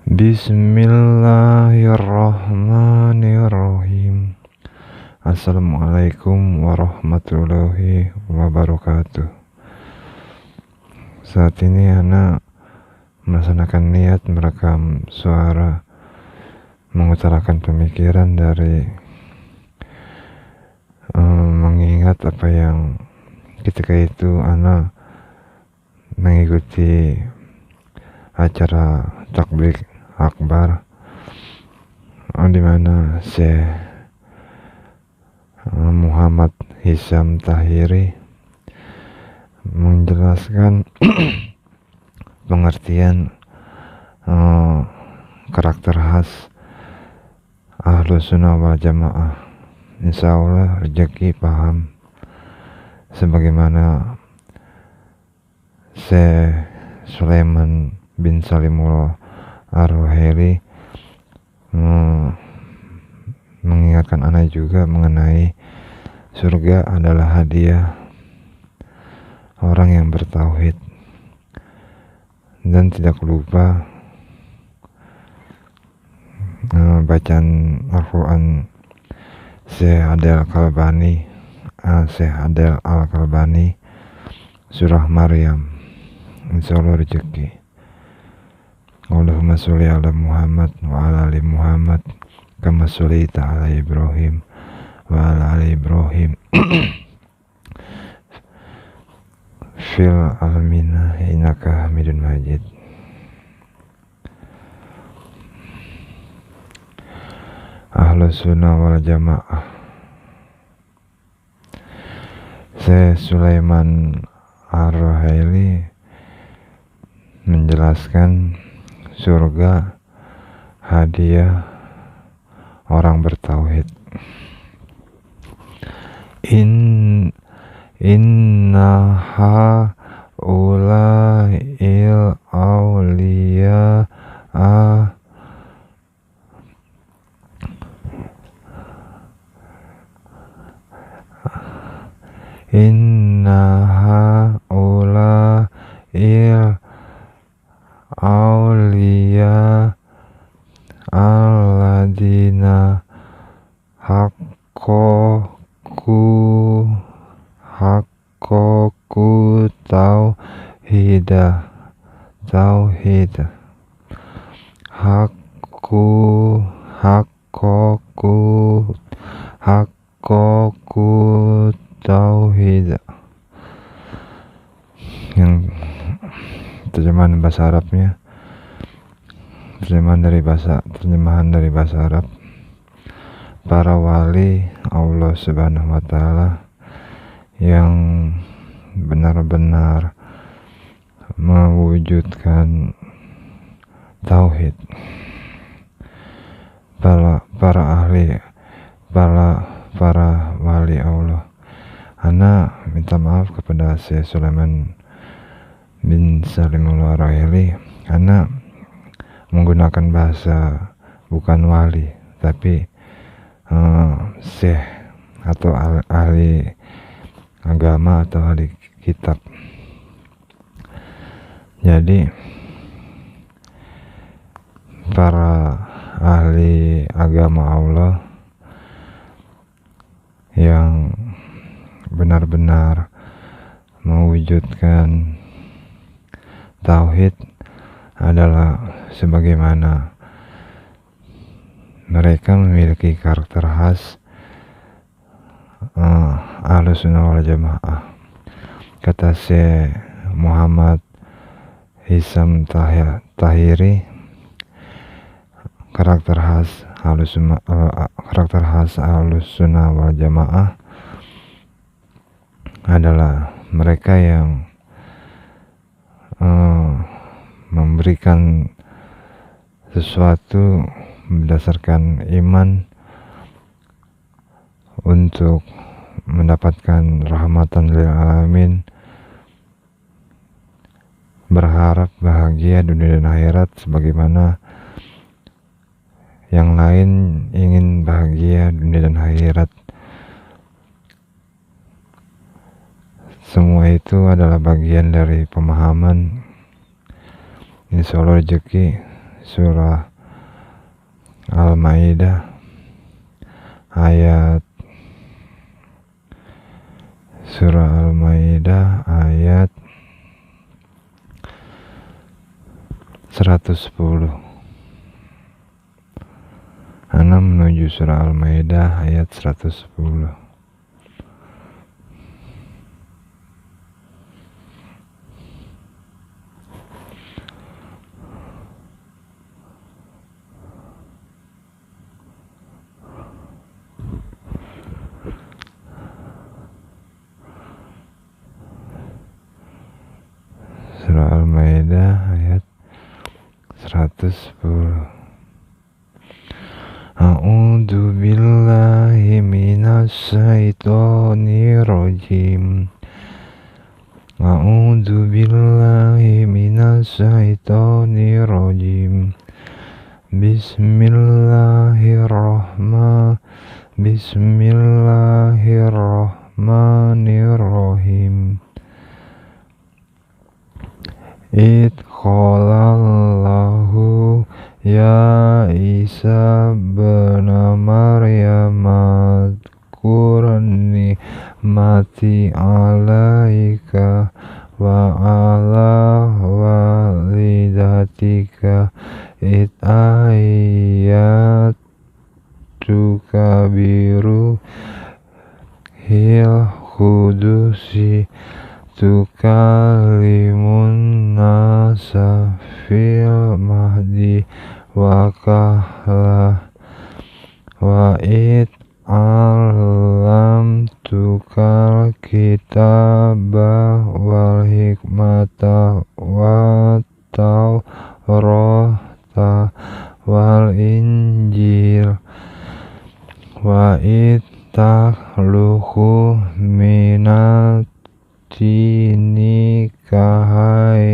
Bismillahirrahmanirrahim. Assalamualaikum warahmatullahi wabarakatuh. Saat ini Ana melaksanakan niat merekam suara, mengutarakan pemikiran dari mengingat apa yang ketika itu Ana mengikuti acara takbir akbar di mana Syekh Muhammad Hisam Tahiri menjelaskan pengertian karakter khas Ahlus Sunnah wal Jamaah. Insya Allah rezeki paham sebagaimana Syekh Sulaiman bin Salimullah Ar-Ruhaili mengingatkan anak juga mengenai surga adalah hadiah orang yang bertauhid, dan tidak lupa bacaan Al-Quran Syekh Adel Al-Kalbani surah Maryam. Insya Allah rezeki. Allahumma sholli ala Muhammad wa ala ali Muhammad kama shollaita ala Ibrahim wa ala ali Ibrahim fil alamin innaka Hamidun Majid. Ahlus Sunnah wal Jamaah. Syekh Sulaiman Ar-Ruhaili menjelaskan surga hadiah orang bertauhid. Innaha ulail awliya innaha ulail awliya alladina haqqoku tauhid haqqoku tauhid. Yang terjemahan bahasa Arabnya, terjemahan dari bahasa Arab, para wali Allah Subhanahu wa Ta'ala yang benar-benar mewujudkan tauhid, para wali Allah. Ana minta maaf kepada Syekh Sulaiman bin Salimullah Ar-Ruhaili, Ana menggunakan bahasa bukan wali tapi syekh atau ahli agama atau ahli kitab. Jadi para ahli agama Allah yang benar-benar mewujudkan tauhid adalah sebagaimana mereka memiliki karakter khas Ahlus Sunnah wal Jamaah. Kata Syekh Muhammad Hisam Tahiri, karakter khas Ahlus Sunnah wal Jamaah adalah mereka yang memberikan sesuatu berdasarkan iman untuk mendapatkan rahmatan lil alamin, berharap bahagia dunia dan akhirat sebagaimana yang lain ingin bahagia dunia dan akhirat. Semua itu adalah bagian dari pemahaman insya Allah rezeki surah Al-Maidah ayat 110. Ana menuju surah Al-Maidah ayat 110. Surah Al-Maidah ayat 110. A'udzu billahi minasy syaithanir rajim. A'udzu billahi minasy syaithanir rajim. Bismillahirrahmanirrahim. Id qalallahu ya Isa bin Maryam adkur ni'mati alaika wa ala walidatika id ayatuka biru hil kudusi tukalimun nasa fil mahdi wa kahla wa id alam tukal kitaba wal hikmata wa taurata wal injil wa id takhluqu minat tini kahayati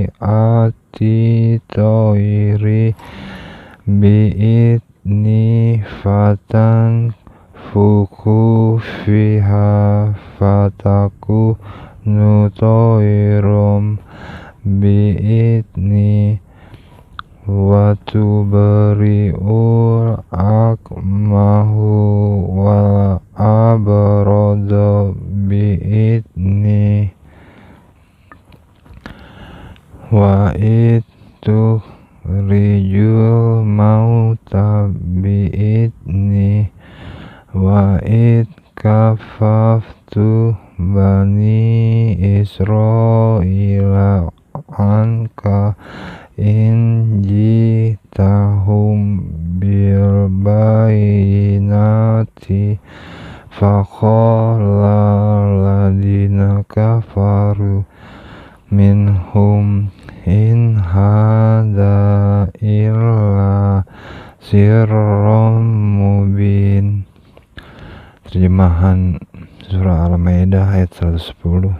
toiri bi'idni fatan fuku fiha fataku nutoirum bi'idni watu beri'ul akmahu wa abrodo bi'idni wa itu rijul mauta bi'idni wa id kafaftu bani Israila anka injitahum bil bayinati faqala ladina kafaru minhum in hada illa sirrum mubin. Terjemahan surah Al-Maidah ayat 110.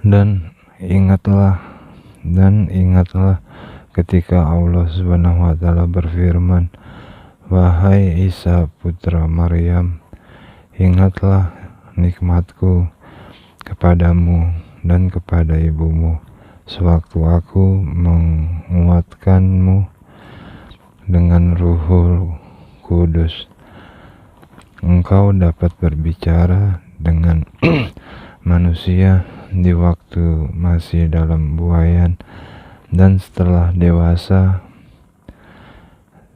Dan ingatlah ketika Allah Subhanahu wa taala berfirman, wahai Isa putra Maryam, ingatlah nikmatku kepadamu dan kepada ibumu sewaktu aku menguatkanmu dengan Ruhul Kudus. Engkau dapat berbicara dengan manusia di waktu masih dalam buayan dan setelah dewasa.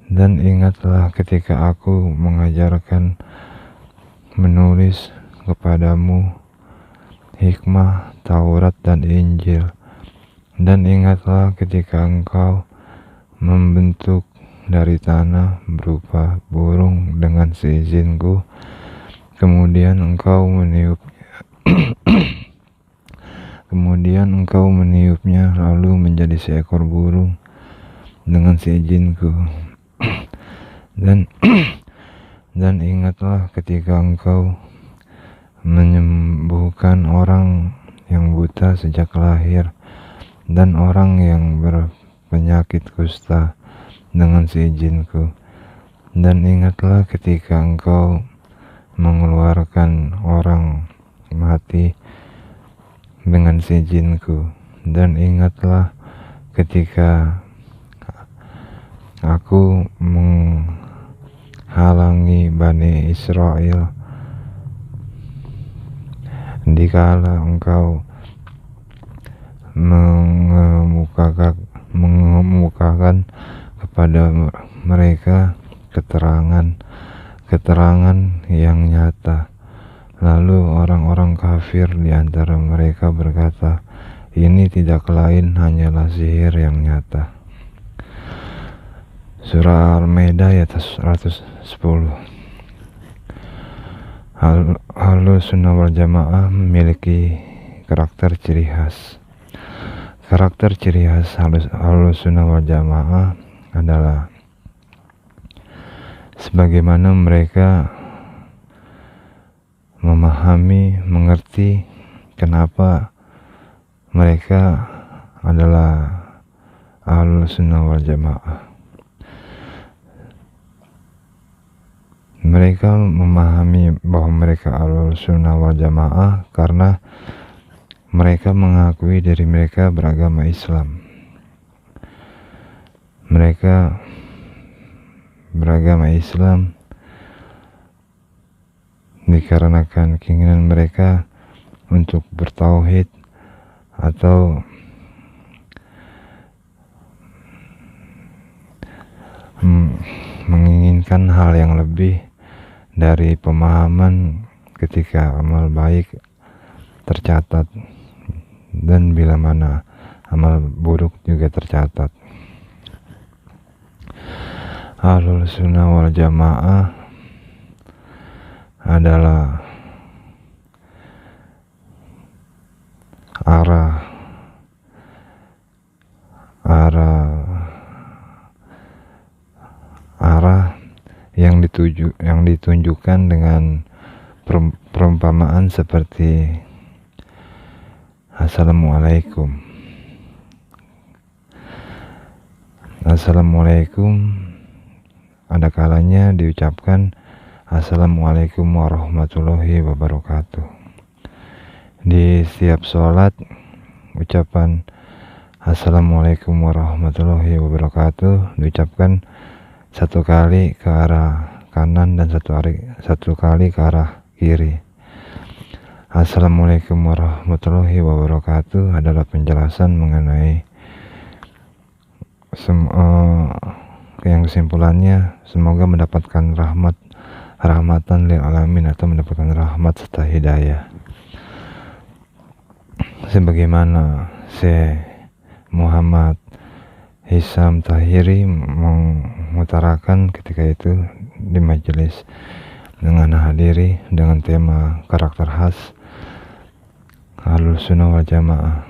Dan ingatlah ketika aku mengajarkan menulis kepadamu hikmah, Taurat dan Injil. Dan ingatlah ketika engkau membentuk dari tanah berupa burung dengan seizinku, kemudian engkau meniupnya lalu menjadi seekor burung dengan seizinku. Dan ingatlah ketika engkau menyembuhkan orang yang buta sejak lahir dan orang yang berpenyakit kusta dengan seizinku. Dan ingatlah ketika engkau mengeluarkan orang mati dengan seizinku. Dan ingatlah ketika aku menghalangi Bani Israel dikala engkau mengemukakan kepada mereka keterangan yang nyata. Lalu orang-orang kafir di antara mereka berkata, ini tidak lain hanyalah sihir yang nyata. Surah Al-Maidah ayat 110. Ahlus Sunnah wal Jamaah memiliki karakter ciri khas. Karakter ciri khas Ahlus Sunnah wal Jamaah adalah sebagaimana mereka memahami, mengerti kenapa mereka adalah Ahlus Sunnah wal Jamaah. Mereka memahami bahwa mereka Ahlus Sunnah wal Jamaah karena mereka mengakui diri mereka beragama Islam. Mereka beragama Islam dikarenakan keinginan mereka untuk bertauhid atau menginginkan hal yang lebih dari pemahaman ketika amal baik tercatat dan bila mana amal buruk juga tercatat. Ahlus Sunnah wal Jamaah adalah arah yang ditunjukkan dengan perumpamaan seperti Assalamualaikum. Assalamualaikum ada kalanya diucapkan Assalamualaikum warahmatullahi wabarakatuh. Di setiap sholat ucapan Assalamualaikum warahmatullahi wabarakatuh diucapkan satu kali ke arah kanan dan satu kali ke arah kiri. Assalamualaikum warahmatullahi wabarakatuh adalah penjelasan mengenai yang kesimpulannya semoga mendapatkan rahmatan lil alamin atau mendapatkan rahmat serta hidayah. Sebagaimana Syekh Muhammad Hisam Tahiri mengutarakan ketika itu di majelis dengan hadiri dengan tema karakter khas Ahlus Sunnah wal Jamaah.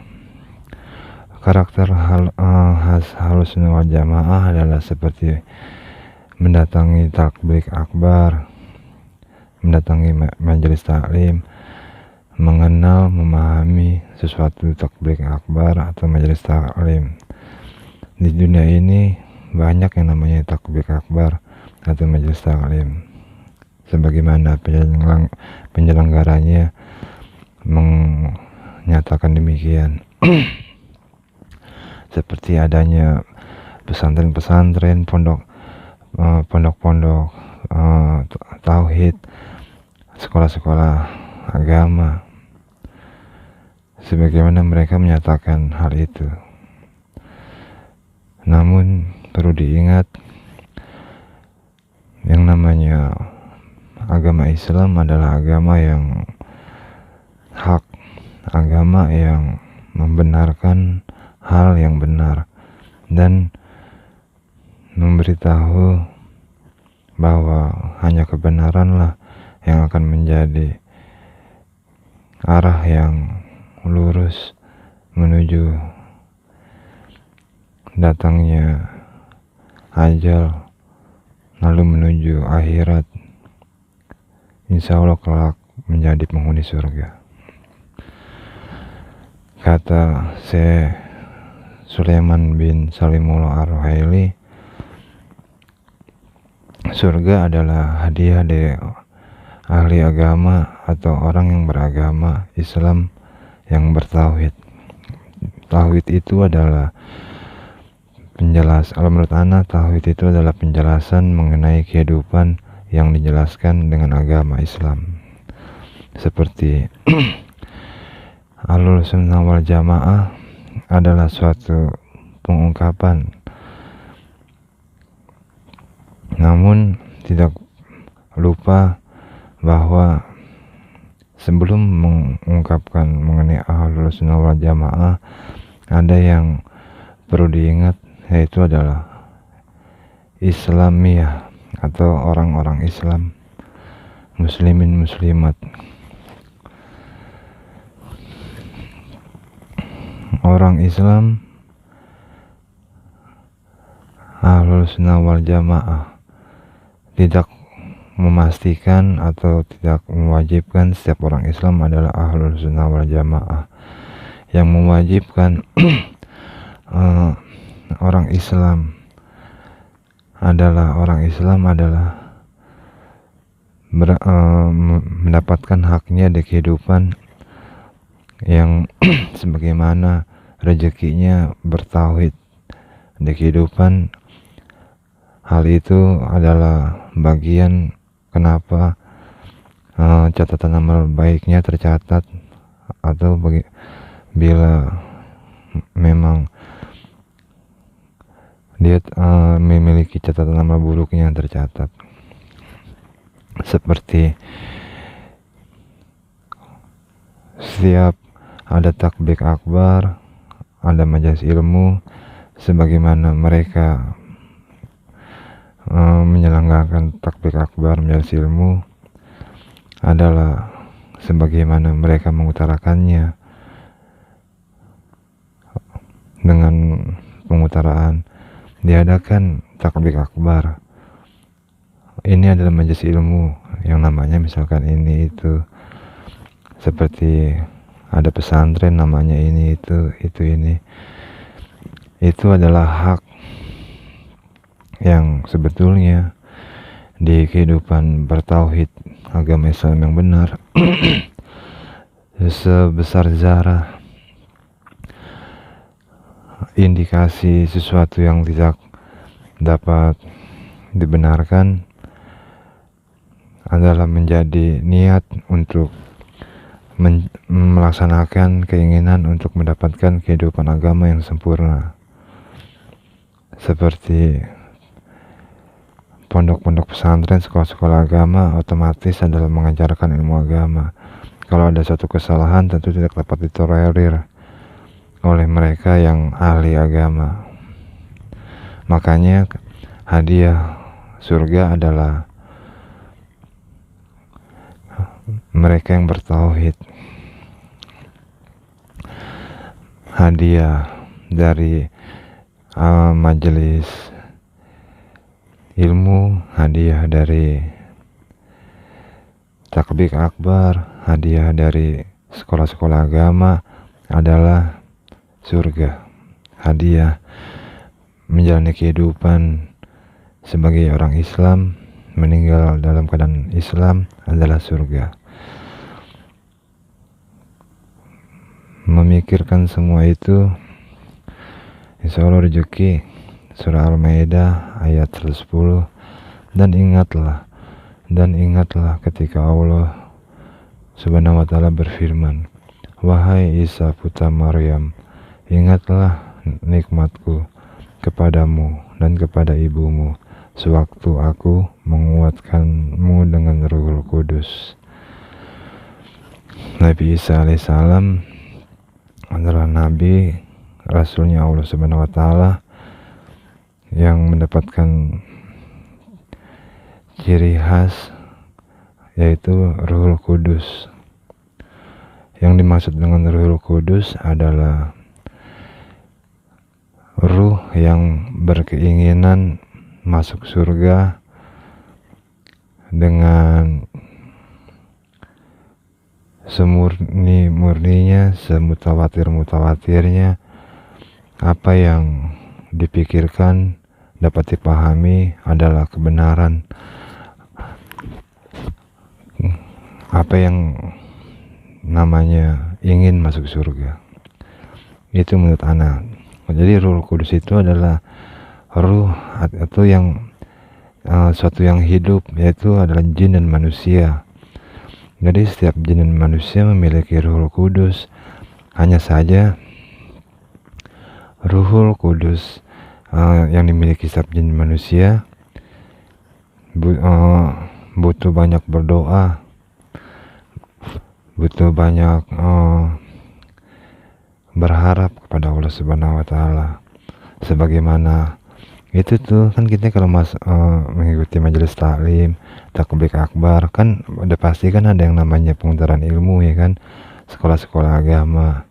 Karakter khas Ahlus Sunnah wal Jamaah adalah seperti mendatangi takbir akbar, mendatangi majelis taklim, mengenal, memahami sesuatu takbir akbar atau majelis taklim. Di dunia ini banyak yang namanya takbir akbar atau majelis taklim. Sebagaimana penyelenggaranya menyatakan demikian. Seperti adanya pesantren-pesantren, pondok-pondok tauhid, sekolah-sekolah agama, sebagaimana mereka menyatakan hal itu. Namun perlu diingat yang namanya agama Islam adalah agama yang hak, agama yang membenarkan hal yang benar dan memberitahu bahwa hanya kebenaranlah yang akan menjadi arah yang lurus menuju datangnya ajal, lalu menuju akhirat, insya Allah kelak menjadi penghuni surga. Kata Syekh Sulaiman bin Salimullah Ar-Ruhaili, surga adalah hadiah dari ahli agama atau orang yang beragama Islam yang bertauhid. Tauhid itu adalah Kalau menurut ana, tauhid itu adalah penjelasan mengenai kehidupan yang dijelaskan dengan agama Islam. Seperti Ahlus Sunnah wal Jamaah adalah suatu pengungkapan, namun tidak lupa bahwa sebelum mengungkapkan mengenai Ahlus Sunnah wal Jamaah, ada yang perlu diingat, yaitu adalah Islamiyah atau orang-orang Islam, muslimin muslimat. Orang Islam Ahlus Sunnah wal Jamaah tidak memastikan atau tidak mewajibkan setiap orang Islam adalah Ahlus Sunnah wal Jamaah. Yang mewajibkan orang Islam adalah mendapatkan haknya di kehidupan yang sebagaimana rezekinya bertauhid di kehidupan. Hal itu adalah bagian kenapa catatan amal baiknya tercatat, atau bila memang dia memiliki catatan amal buruknya yang tercatat. Seperti setiap ada takbir akbar, ada majelis ilmu, sebagaimana mereka menyelenggarakan takbir akbar, majelis ilmu adalah sebagaimana mereka mengutarakannya dengan pengutaraan diadakan takbir akbar. Ini adalah majelis ilmu yang namanya misalkan ini itu, seperti ada pesantren namanya ini itu ini. Itu adalah hak yang sebetulnya di kehidupan bertauhid agama Islam yang benar sebesar zarah indikasi sesuatu yang tidak dapat dibenarkan adalah menjadi niat untuk melaksanakan keinginan untuk mendapatkan kehidupan agama yang sempurna. Seperti pondok-pondok pesantren, sekolah-sekolah agama otomatis adalah mengajarkan ilmu agama. Kalau ada satu kesalahan tentu tidak dapat ditolerir oleh mereka yang ahli agama. Makanya hadiah surga adalah mereka yang bertauhid. Hadiah dari majelis ilmu, hadiah dari takbir akbar, hadiah dari sekolah-sekolah agama adalah surga. Hadiah menjalani kehidupan sebagai orang Islam, meninggal dalam keadaan Islam adalah surga. Memikirkan semua itu, insya Allah rezeki. Surah Al-Maidah ayat 110. Dan ingatlah ketika Allah Subhanahu wa ta'ala berfirman, wahai Isa putra Maryam, ingatlah nikmatku kepadamu dan kepada ibumu sewaktu aku menguatkanmu dengan Ruhul Kudus. Nabi Isa alaihissalam adalah nabi, rasulnya Allah Subhanahu wa ta'ala, yang mendapatkan ciri khas yaitu Ruhul Kudus. Yang dimaksud dengan Ruhul Kudus adalah ruh yang berkeinginan masuk surga dengan semurni-murninya, semutawatir-mutawatirnya. Apa yang dipikirkan dapat dipahami adalah kebenaran. Apa yang namanya ingin masuk surga, itu menurut anak. Jadi Ruhul Kudus itu adalah ruh atau yang suatu yang hidup, yaitu adalah jin dan manusia. Jadi setiap jin dan manusia memiliki Ruhul Kudus. Hanya saja Ruhul Kudus yang dimiliki setiap jin manusia butuh banyak berdoa, butuh banyak berharap kepada Allah Subhanahu wa Ta'ala. Sebagaimana itu tuh kan kita kalau mengikuti majelis taklim, takbir akbar, kan udah pasti kan ada yang namanya pengutaran ilmu, ya kan, sekolah-sekolah agama.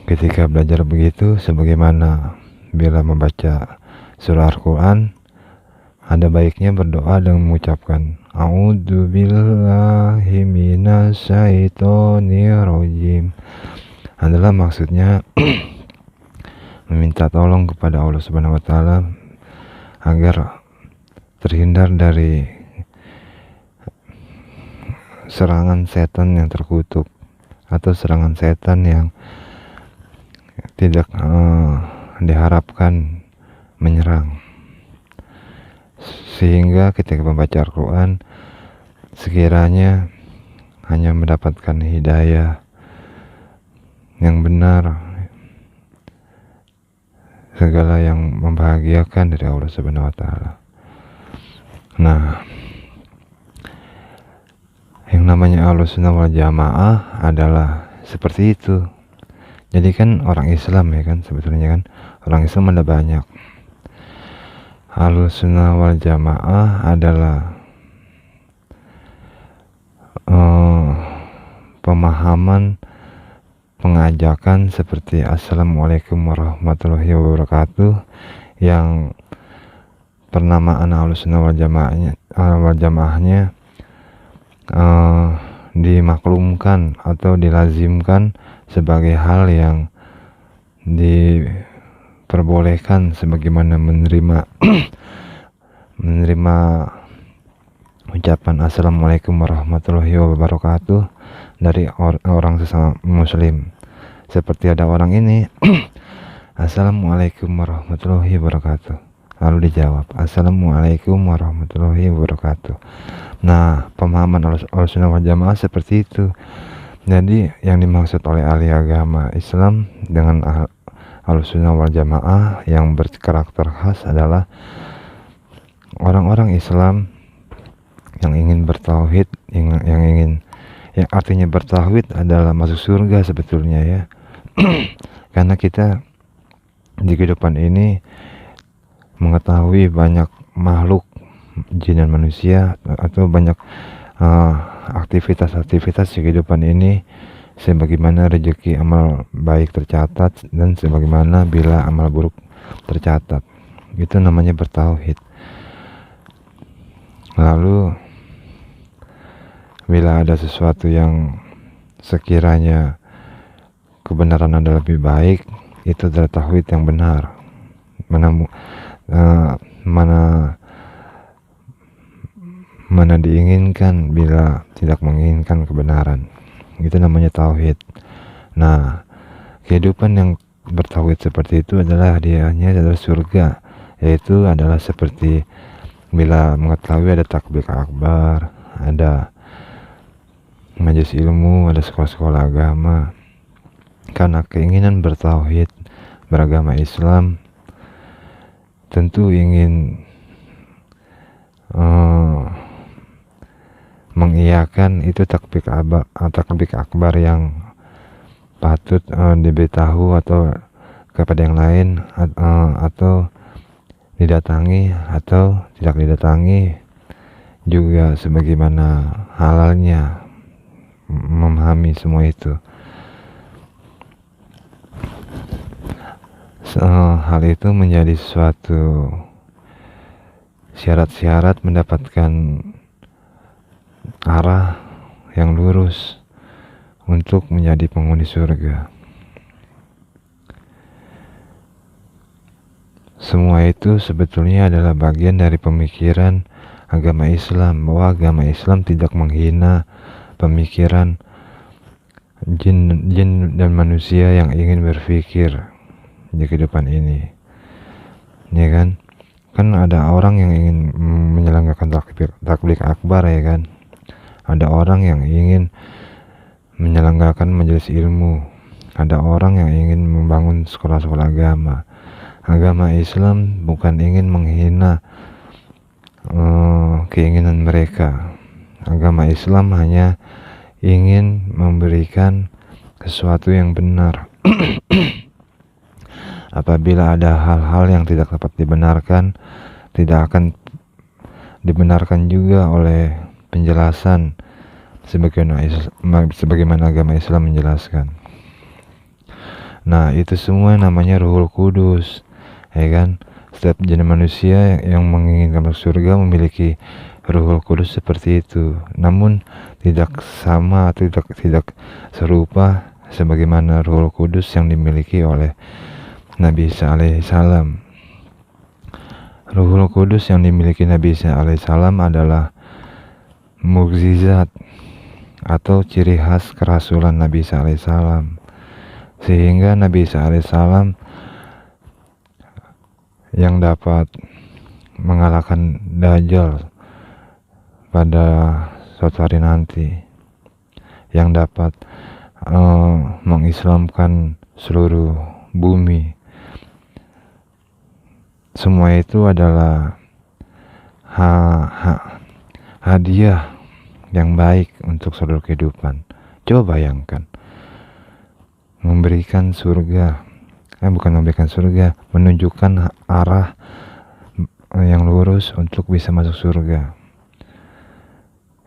Ketika belajar begitu, sebagaimana bila membaca surah Al-Quran, ada baiknya berdoa dengan mengucapkan A'udzubillahi minasyaitonirrajim. Adalah maksudnya meminta tolong kepada Allah Subhanahu wa Ta'ala agar terhindar dari serangan setan yang terkutuk atau serangan setan yang tidak diharapkan menyerang, sehingga ketika membaca Al-Quran sekiranya hanya mendapatkan hidayah yang benar, segala yang membahagiakan dari Allah Subhanahu wa Ta'ala. Nah, yang namanya Ahlussunnah wal Jamaah adalah seperti itu. Jadi kan orang Islam, ya kan, sebetulnya kan orang Islam ada banyak. Ahlussunnah wal Jamaah adalah pemahaman pengajakan seperti Assalamualaikum warahmatullahi wabarakatuh, yang pernamaan Ahlussunnah wal Jamaahnya dimaklumkan atau dilazimkan sebagai hal yang diperbolehkan, sebagaimana menerima ucapan Assalamualaikum warahmatullahi wabarakatuh dari orang sesama muslim. Seperti ada orang ini Assalamualaikum warahmatullahi wabarakatuh, lalu dijawab Assalamualaikum warahmatullahi wabarakatuh. Nah, pemahaman Ahlussunnah wal Jamaah seperti itu. Jadi yang dimaksud oleh ahli agama Islam dengan Ahlussunnah wal Jamaah yang berkarakter khas adalah orang-orang Islam yang ingin bertauhid, yang artinya bertauhid adalah masuk surga sebetulnya, ya. Karena kita di kehidupan ini mengetahui banyak makhluk jin dan manusia, atau banyak aktivitas-aktivitas di kehidupan ini, sebagaimana rezeki amal baik tercatat dan sebagaimana bila amal buruk tercatat. Itu namanya bertauhid. Lalu bila ada sesuatu yang sekiranya kebenaran adalah lebih baik, itu adalah tauhid yang benar. Mana diinginkan bila tidak menginginkan kebenaran, itu namanya tauhid. Nah, kehidupan yang bertauhid seperti itu adalah hadiahnya adalah surga, yaitu adalah seperti bila mengetahui ada takbir akbar, ada majelis ilmu, ada sekolah-sekolah agama. Karena keinginan bertauhid, beragama Islam, tentu ingin mengiyakan itu takbir akbar yang patut diberitahu atau kepada yang lain, atau didatangi atau tidak didatangi, juga sebagaimana halalnya memahami semua itu. Hal itu menjadi suatu syarat-syarat mendapatkan arah yang lurus untuk menjadi penghuni surga. Semua itu sebetulnya adalah bagian dari pemikiran agama Islam, bahwa agama Islam tidak menghina pemikiran jin dan manusia yang ingin berpikir di kehidupan ini. ya kan? Kan ada orang yang ingin menyelenggarakan takbir akbar, ya kan? Ada orang yang ingin menyelenggarakan majelis ilmu, ada orang yang ingin membangun sekolah-sekolah agama. Agama Islam bukan ingin menghina keinginan mereka. Agama Islam hanya ingin memberikan sesuatu yang benar. Apabila ada hal-hal yang tidak dapat dibenarkan, tidak akan dibenarkan juga oleh penjelasan sebagaimana agama Islam menjelaskan. Nah, itu semua namanya Ruhul Kudus, ya kan? Setiap jenis manusia yang menginginkan masuk surga memiliki Ruhul Kudus seperti itu, namun tidak sama atau tidak serupa sebagaimana Ruhul Kudus yang dimiliki oleh Nabi Isa alaihissalam. Ruhul Kudus yang dimiliki Nabi Isa alaihissalam adalah mukjizat atau ciri khas kerasulan Nabi Isa alaihissalam, sehingga Nabi Isa alaihissalam yang dapat mengalahkan Dajjal pada suatu hari nanti, yang dapat mengislamkan seluruh bumi. Semua itu adalah hadiah yang baik untuk seluruh kehidupan. Coba bayangkan, memberikan surga, bukan memberikan surga, menunjukkan arah yang lurus untuk bisa masuk surga.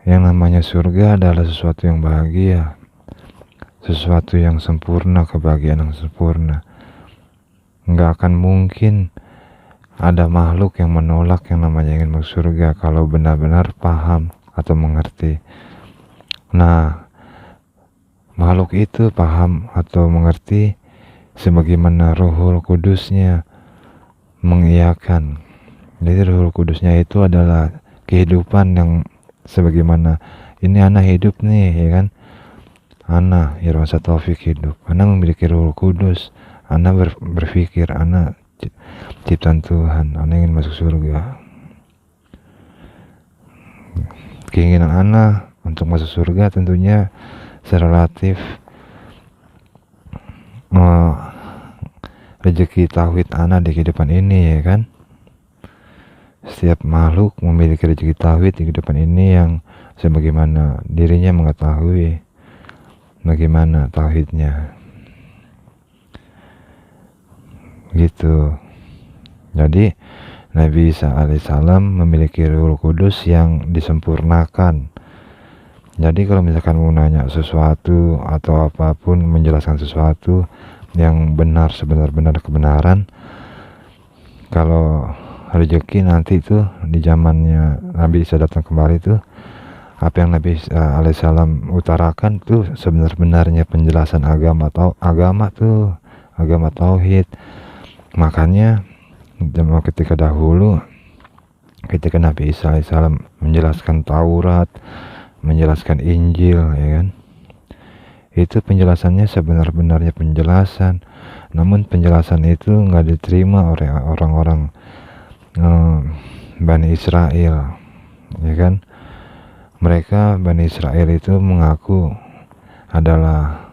Yang namanya surga adalah sesuatu yang bahagia, sesuatu yang sempurna, kebahagiaan yang sempurna. Nggak akan mungkin ada makhluk yang menolak yang namanya ingin masuk surga kalau benar-benar paham atau mengerti. Nah, makhluk itu paham atau mengerti sebagaimana Ruhul Kudusnya mengiyakan. Jadi Ruhul Kudusnya itu adalah kehidupan yang sebagaimana ini ana hidup nih, ya kan? Ana Irwansyah Taufik hidup, ana memiliki Ruhul Kudus, ana berpikir, ana ciptaan Tuhan, ana ingin masuk surga. Keinginan ana untuk masuk surga tentunya serelatif rezeki tauhid ana di kehidupan ini, ya kan? Setiap makhluk memiliki rezeki tauhid di kehidupan ini yang sebagaimana dirinya mengetahui bagaimana tauhidnya. Gitu. Jadi Nabi Isa alaihissalam memiliki Ruhul Kudus yang disempurnakan. Jadi kalau misalkan mau nanya sesuatu atau apapun, menjelaskan sesuatu yang benar, sebenar-benar kebenaran, kalau rezeki nanti itu di zamannya Nabi Isa datang kembali itu, apa yang Nabi Isa alaihissalam utarakan tuh sebenar-benarnya penjelasan agama tauhid. Makanya ketika dahulu, ketika Nabi Isa alaihissalam menjelaskan Taurat, menjelaskan Injil, ya kan, itu penjelasannya sebenar-benarnya penjelasan. Namun penjelasan itu nggak diterima oleh orang-orang Bani Israel, ya kan. Mereka Bani Israel itu mengaku adalah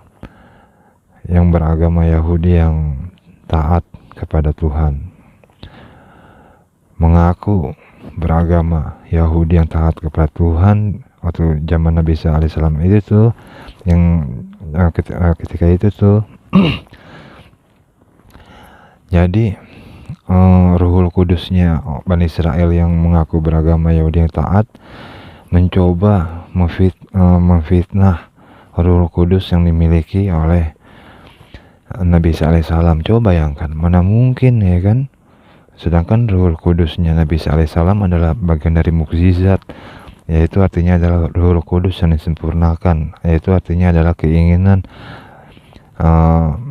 yang beragama Yahudi yang taat kepada Tuhan, mengaku beragama Yahudi yang taat kepada Tuhan waktu zaman Nabi Isa alaihissalam itu tuh, yang ketika itu tuh jadi Ruhul Kudusnya Bani Israel yang mengaku beragama Yahudi yang taat mencoba memfitnah Ruhul Kudus yang dimiliki oleh Nabi Isa alaihissalam. Coba bayangkan, mana mungkin, ya kan? Sedangkan Ruhul Kudusnya Nabi Isa alaihissalam adalah bagian dari mukjizat, yaitu artinya adalah Ruhul Kudus yang disempurnakan, yaitu artinya adalah keinginan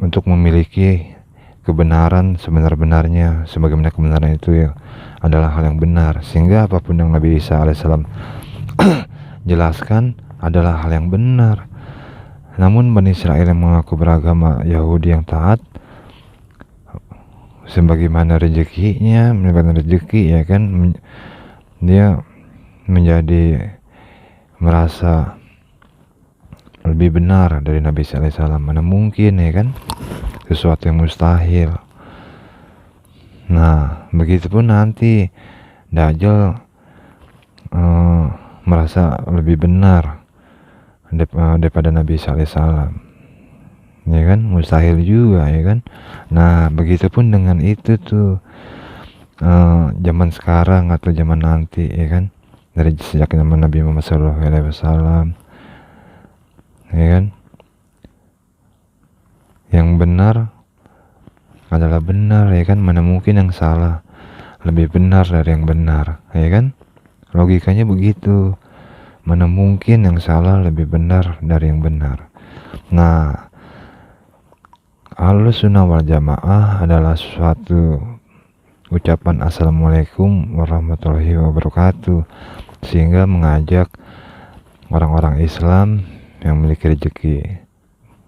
untuk memiliki kebenaran sebenar-benarnya, sebagaimana kebenaran itu ya adalah hal yang benar, sehingga apapun yang Nabi Isa alaihissalam jelaskan adalah hal yang benar. Namun Bani Israel yang mengaku beragama Yahudi yang taat sebagaimana rezekinya, mendapatkan rezeki ya kan, dia menjadi merasa lebih benar dari Nabi sallallahu alaihi wasallam. Mana mungkin ya kan, sesuatu yang mustahil. Nah, begitupun nanti Dajjal merasa lebih benar daripada Nabi sallallahu alaihi wasallam. Ya kan, mustahil juga ya kan. Nah, begitupun dengan itu tuh zaman sekarang atau zaman nanti ya kan, dari sejak zaman Nabi Muhammad SAW ya kan, yang benar adalah benar ya kan, mana mungkin yang salah lebih benar dari yang benar ya kan, logikanya begitu, mana mungkin yang salah lebih benar dari yang benar. Nah, Ahlussunnah wal Jamaah adalah suatu ucapan Assalamualaikum warahmatullahi wabarakatuh, sehingga mengajak orang-orang Islam yang memiliki rezeki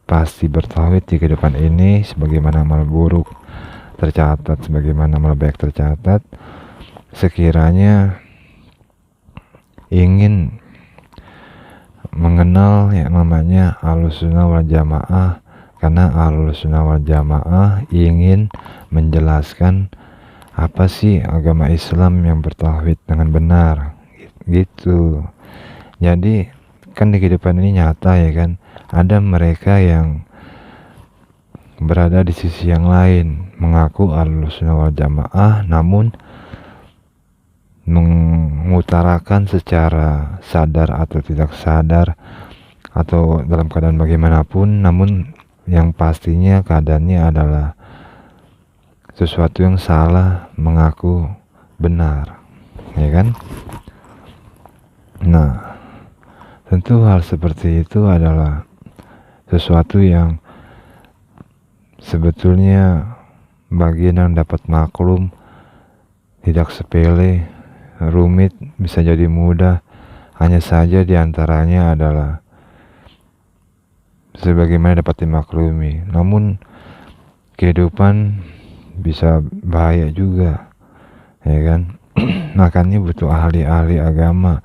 pasti bertauhid di kehidupan ini, sebagaimana amal buruk tercatat, sebagaimana amal baik tercatat. Sekiranya ingin mengenal yang namanya Ahlussunnah wal Jamaah, karena Ahlussunnah wal Jamaah ingin menjelaskan apa sih agama Islam yang bertauhid dengan benar gitu. Jadi kan di kehidupan ini nyata ya kan, ada mereka yang berada di sisi yang lain, mengaku Ahlussunnah wal Jamaah namun mengutarakan secara sadar atau tidak sadar atau dalam keadaan bagaimanapun, namun yang pastinya keadaannya adalah sesuatu yang salah mengaku benar ya kan. Nah, tentu hal seperti itu adalah sesuatu yang sebetulnya bagian yang dapat maklum, tidak sepele, rumit bisa jadi mudah, hanya saja diantaranya adalah sebagaimana dapat dimaklumi. Namun kehidupan bisa bahaya juga ya kan. Makanya butuh ahli-ahli agama,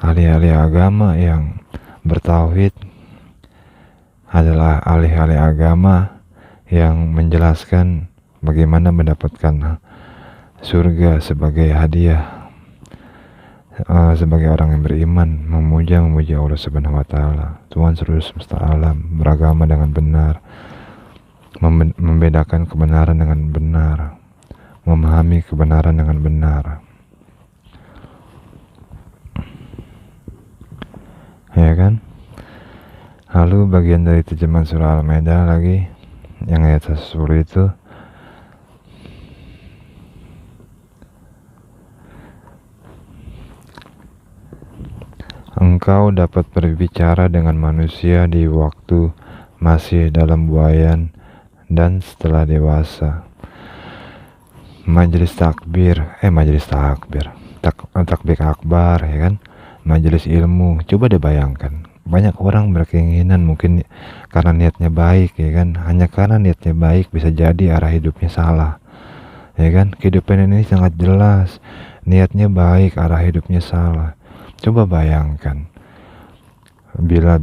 ahli-ahli agama yang bertauhid adalah ahli-ahli agama yang menjelaskan bagaimana mendapatkan surga sebagai hadiah sebagai orang yang beriman, memuji Allah Subhanahu wa taala, Tuhan seluruh semesta alam, beragama dengan benar, membedakan kebenaran dengan benar, memahami kebenaran dengan benar ya kan. Lalu bagian dari terjemahan surah Al-Maidah lagi yang ayat 10 itu, engkau dapat berbicara dengan manusia di waktu masih dalam buayan dan setelah dewasa. Majelis takbir akbar ya kan, majelis ilmu. Coba deh bayangkan, banyak orang berkeinginan mungkin karena niatnya baik ya kan, hanya karena niatnya baik bisa jadi arah hidupnya salah ya kan. Kehidupan ini sangat jelas, niatnya baik, arah hidupnya salah. Coba bayangkan bila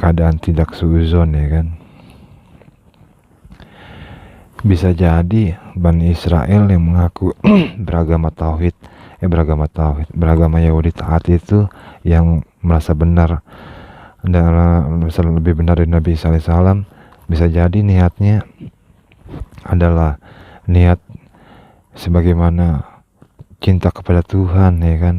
keadaan tidak suuzon ya kan, bisa jadi Bani Israel yang mengaku beragama Yahudi taat itu, yang merasa benar dan merasa lebih benar dari Nabi sallallahu alaihi wasallam, bisa jadi niatnya adalah niat sebagaimana cinta kepada Tuhan ya kan,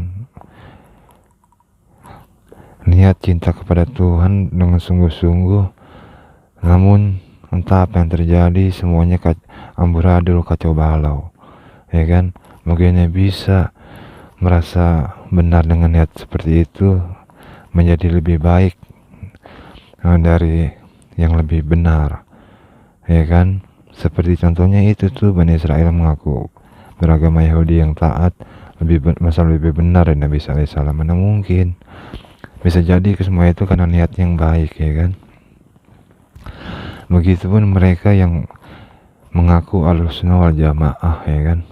niat cinta kepada Tuhan dengan sungguh-sungguh, namun entah apa yang terjadi, semuanya amburadul, kacau balau ya kan. Bagaimana bisa merasa benar dengan niat seperti itu menjadi lebih baik dari yang lebih benar ya kan. Seperti contohnya itu tuh, Bani Israel mengaku beragama Yahudi yang taat lebih benar dari Nabi sallallahu alaihi wasallam. Mana mungkin. Bisa jadi semua itu karena niat yang baik ya kan. Begitupun mereka yang mengaku Ahlussunnah wal Jamaah, ya kan.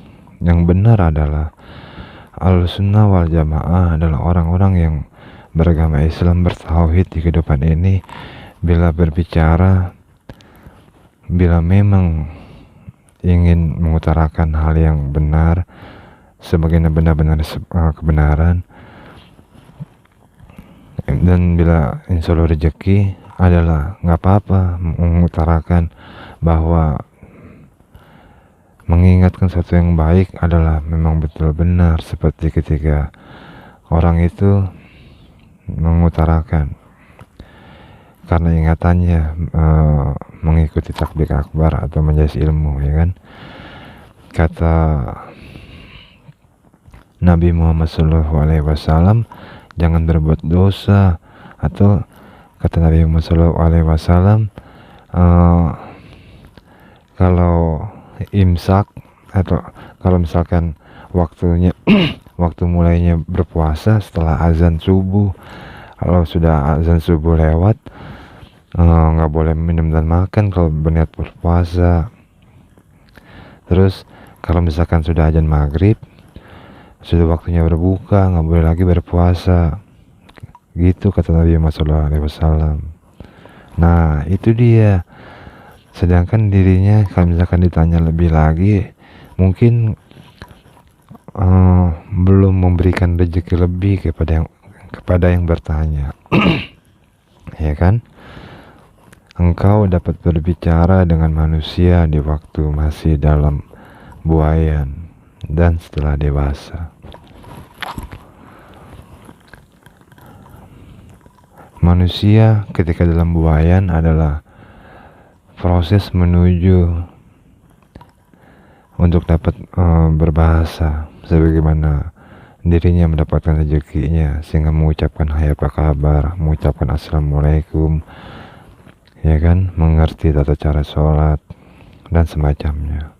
Yang benar adalah Ahlussunnah wal Jamaah adalah orang-orang yang beragama Islam, bertauhid di kehidupan ini. Bila memang ingin mengutarakan hal yang benar sebagai benar-benar kebenaran, dan bila insya Allah rezeki, adalah nggak apa-apa mengutarakan bahwa mengingatkan sesuatu yang baik adalah memang betul benar, seperti ketika orang itu mengutarakan karena ingatannya mengikuti takbir akbar atau majelis ilmu, ya kan. Kata Nabi Muhammad SAW, jangan berbuat dosa, atau kata Nabi Muhammad SAW, kalau imsak atau kalau misalkan waktunya waktu mulainya berpuasa setelah azan subuh, kalau sudah azan subuh lewat, nggak boleh minum dan makan kalau berniat berpuasa. Terus kalau misalkan sudah azan maghrib, sudah waktunya berbuka, nggak boleh lagi berpuasa, gitu kata Nabi Muhammad SAW. Nah itu dia. Sedangkan dirinya kalau misalkan ditanya lebih lagi, mungkin belum memberikan rezeki lebih kepada yang bertanya. Ya kan? Engkau dapat berbicara dengan manusia di waktu masih dalam buayan dan setelah dewasa. Manusia ketika dalam buayan adalah proses menuju untuk dapat berbahasa sebagaimana dirinya mendapatkan rezekinya, sehingga mengucapkan hai apa kabar, mengucapkan assalamualaikum, ya kan, mengerti tata cara sholat dan semacamnya,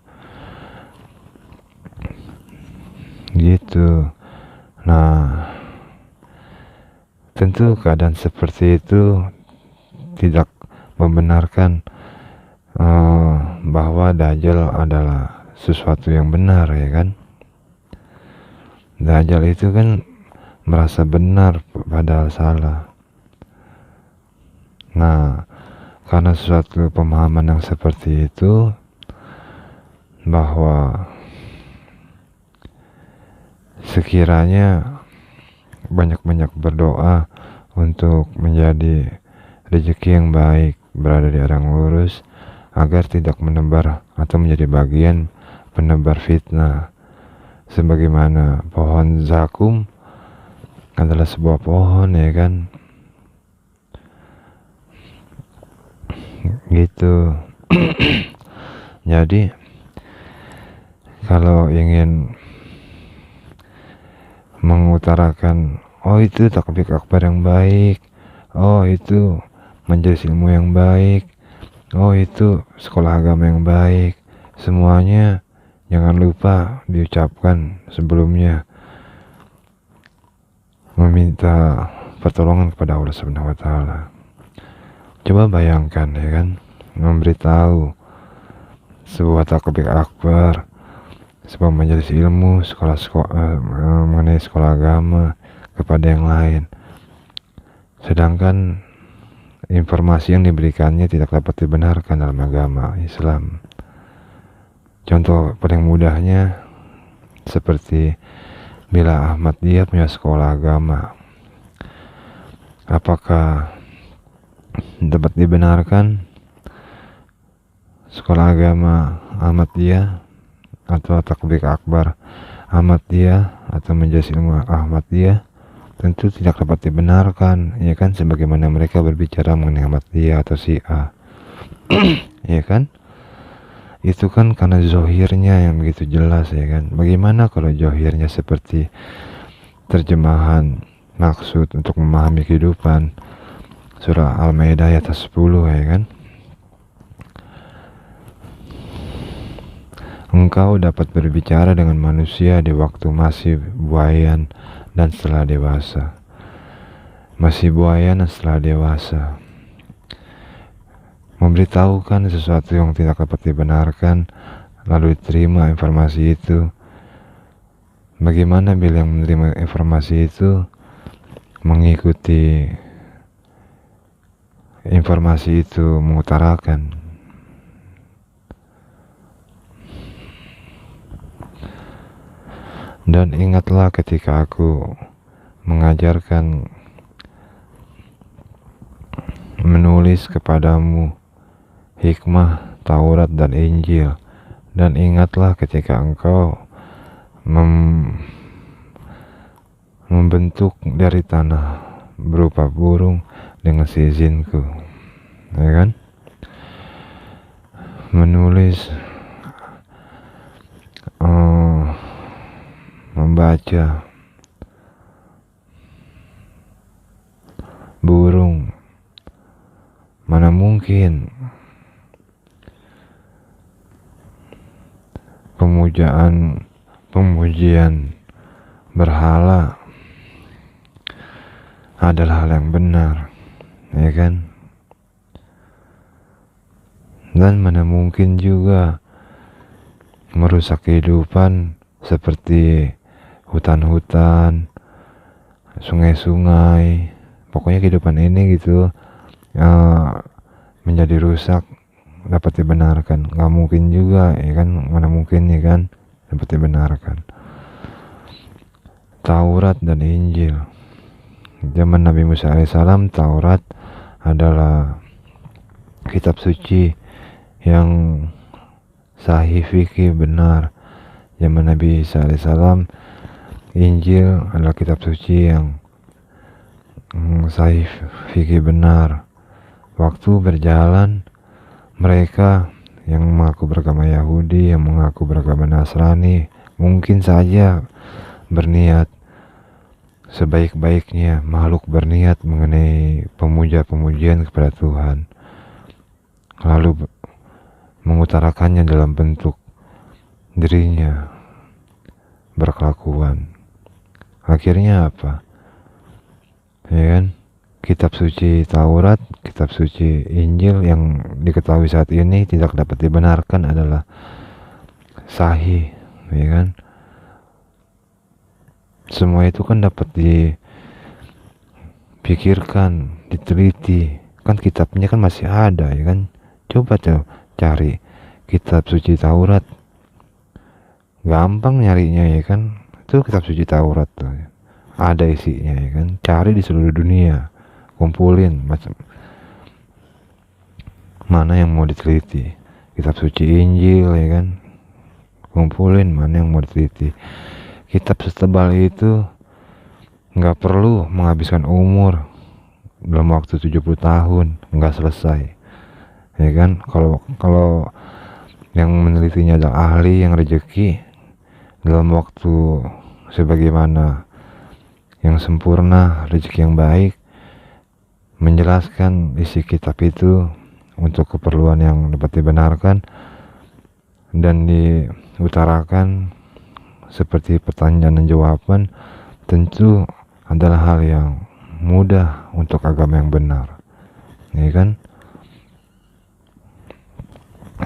gitu. Nah, tentu keadaan seperti itu tidak membenarkan bahwa Dajjal adalah sesuatu yang benar, ya kan. Dajjal itu kan merasa benar padahal salah. Nah, karena suatu pemahaman yang seperti itu, bahwa sekiranya banyak-banyak berdoa untuk menjadi rezeki yang baik, berada di arah lurus, agar tidak menebar atau menjadi bagian penebar fitnah. Sebagaimana pohon zakum adalah sebuah pohon, ya kan, gitu. Jadi kalau ingin mengutarakan, oh itu takbir akbar yang baik, oh itu majelis ilmu yang baik, oh itu sekolah agama yang baik, semuanya jangan lupa diucapkan sebelumnya meminta pertolongan kepada Allah Subhanahu wa Ta'ala. Coba bayangkan, ya kan, memberitahu sebuah takbir akbar, sebuah majelis ilmu, mengenai sekolah agama kepada yang lain, sedangkan informasi yang diberikannya tidak dapat dibenarkan dalam agama Islam. Contoh paling mudahnya seperti bila Ahmadiyah punya sekolah agama, apakah dapat dibenarkan sekolah agama Ahmadiyah atau takbir akbar Ahmadiyah atau majelis ilmu Ahmadiyah? Tentu tidak dapat dibenarkan, ya kan, sebagaimana mereka berbicara mengenai Ahmadiyah atau Syiah. Ya kan, itu kan karena zohirnya yang begitu jelas, ya kan. Bagaimana kalau zohirnya seperti terjemahan maksud untuk memahami kehidupan, surah Al-Maidah ayat 10, ya kan. Engkau dapat berbicara dengan manusia di waktu masih buayan dan setelah dewasa. Masih buayan dan setelah dewasa. memberitahukan sesuatu yang tidak dapat dibenarkan, lalu diterima informasi itu. Bagaimana bila yang menerima informasi itu mengikuti informasi itu mengutarakan? Dan ingatlah ketika aku mengajarkan menulis kepadamu hikmah, Taurat dan Injil, dan ingatlah ketika engkau membentuk dari tanah berupa burung dengan seizinku, ya kan? Menulis, membaca burung, mana mungkin pemujian berhala adalah hal yang benar, ya kan? Dan mana mungkin juga merusak kehidupan seperti hutan-hutan, sungai-sungai, pokoknya kehidupan ini gitu menjadi rusak dapat dibenarkan. Nggak mungkin juga, ya kan? Mana mungkin, ya kan, dapat dibenarkan. Taurat dan Injil, zaman Nabi Musa alaihissalam, Taurat adalah kitab suci yang sahih, fikih, benar. Zaman Nabi Isa alaihissalam, Injil adalah kitab suci yang sahih, fikih, benar. Waktu berjalan, mereka yang mengaku beragama Yahudi, yang mengaku beragama Nasrani, mungkin saja berniat sebaik-baiknya makhluk berniat mengenai pemuja-pemujian kepada Tuhan, lalu mengutarakannya dalam bentuk dirinya berkelakuan. Akhirnya apa? Ya kan? Kitab suci Taurat, kitab suci Injil yang diketahui saat ini tidak dapat dibenarkan adalah sahih, ya kan? Semua itu kan dapat dipikirkan, diteliti. Kan kitabnya kan masih ada, ya kan? Coba tuh cari kitab suci Taurat, gampang nyarinya, ya kan? Itu kitab suci Taurat tuh, ada isinya, ya kan? Cari di seluruh dunia, kumpulin macam mana yang mau diteliti. Kitab suci Injil, ya kan, kumpulin mana yang mau diteliti. Kitab setebal itu nggak perlu menghabiskan umur dalam waktu 70 tahun, nggak selesai, ya kan? Kalau yang menelitinya adalah ahli yang rezeki, dalam waktu sebagaimana yang sempurna, rezeki yang baik, menjelaskan isi kitab itu untuk keperluan yang dapat dibenarkan dan diutarakan seperti pertanyaan dan jawaban, tentu adalah hal yang mudah untuk agama yang benar, ya kan?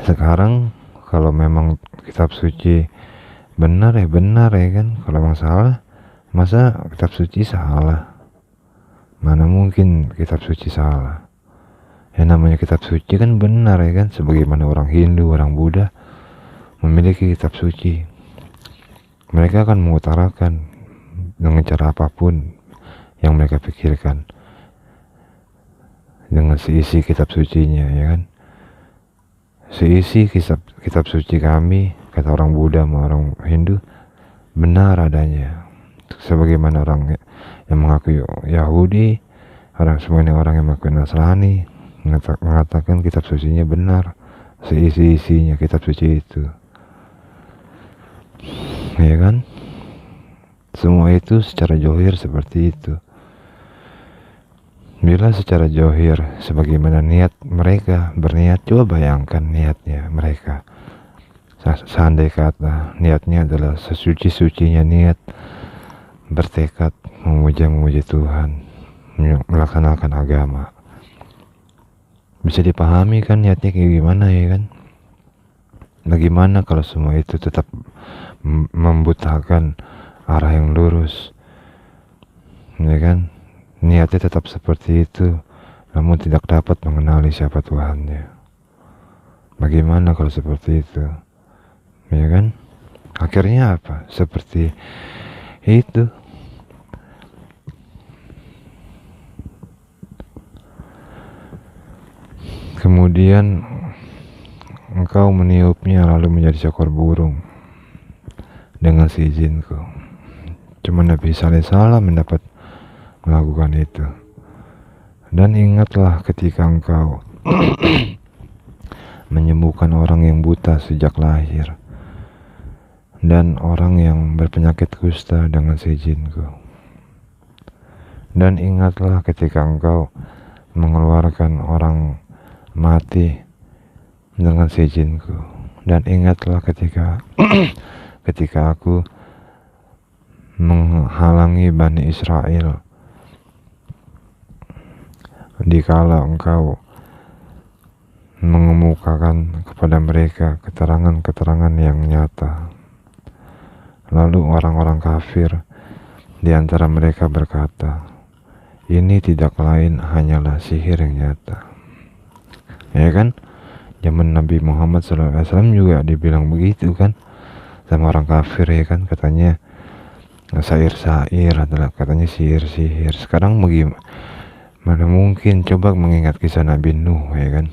Sekarang kalau memang kitab suci benar, ya benar, ya kan? Kalau memang salah, masa kitab suci salah? Mana mungkin kitab suci salah? Yang namanya kitab suci kan benar, ya kan? Sebagaimana orang Hindu, orang Buddha memiliki kitab suci, mereka akan mengutarakan dengan cara apapun yang mereka pikirkan dengan seisi kitab sucinya, ya kan? Seisi kitab suci kami, kata orang Buddha sama orang Hindu, benar adanya. Sebagaimana orang yang mengaku Yahudi, semuanya orang yang mengaku Nasrani mengatakan kitab sucinya benar, seisi-isinya kitab suci itu, ya kan? Semua itu secara johir seperti itu. Bila secara johir sebagaimana niat mereka berniat, coba bayangkan niatnya mereka. Seandai kata niatnya adalah sesuci-sucinya niat, bertekad memuji Tuhan, melaksanakan agama. Bisa dipahami kan niatnya kayak gimana ya kan. Bagaimana kalau semua itu tetap membutakan arah yang lurus, ya kan? Niatnya tetap seperti itu, namun tidak dapat mengenali siapa Tuhannya. Bagaimana kalau seperti itu, ya kan? Akhirnya apa? Seperti itu. Kemudian engkau meniupnya lalu menjadi seekor burung dengan seizinku. Cuma Nabi Isa alaihissalam mendapat melakukan itu. Dan ingatlah ketika engkau menyembuhkan orang yang buta sejak lahir dan orang yang berpenyakit kusta dengan seizinku. Dan ingatlah ketika engkau mengeluarkan orang mati dengan seizinku. Dan ingatlah ketika ketika aku menghalangi Bani Israel dikala engkau mengemukakan kepada mereka keterangan-keterangan yang nyata. Lalu orang-orang kafir di antara mereka berkata, ini tidak lain hanyalah sihir yang nyata. Ya kan? Zaman Nabi Muhammad SAW juga dibilang begitu kan sama orang kafir, ya kan, katanya syair-syair adalah katanya sihir-sihir. Sekarang bagaimana? Mana mungkin, coba mengingat kisah Nabi Nuh, ya kan?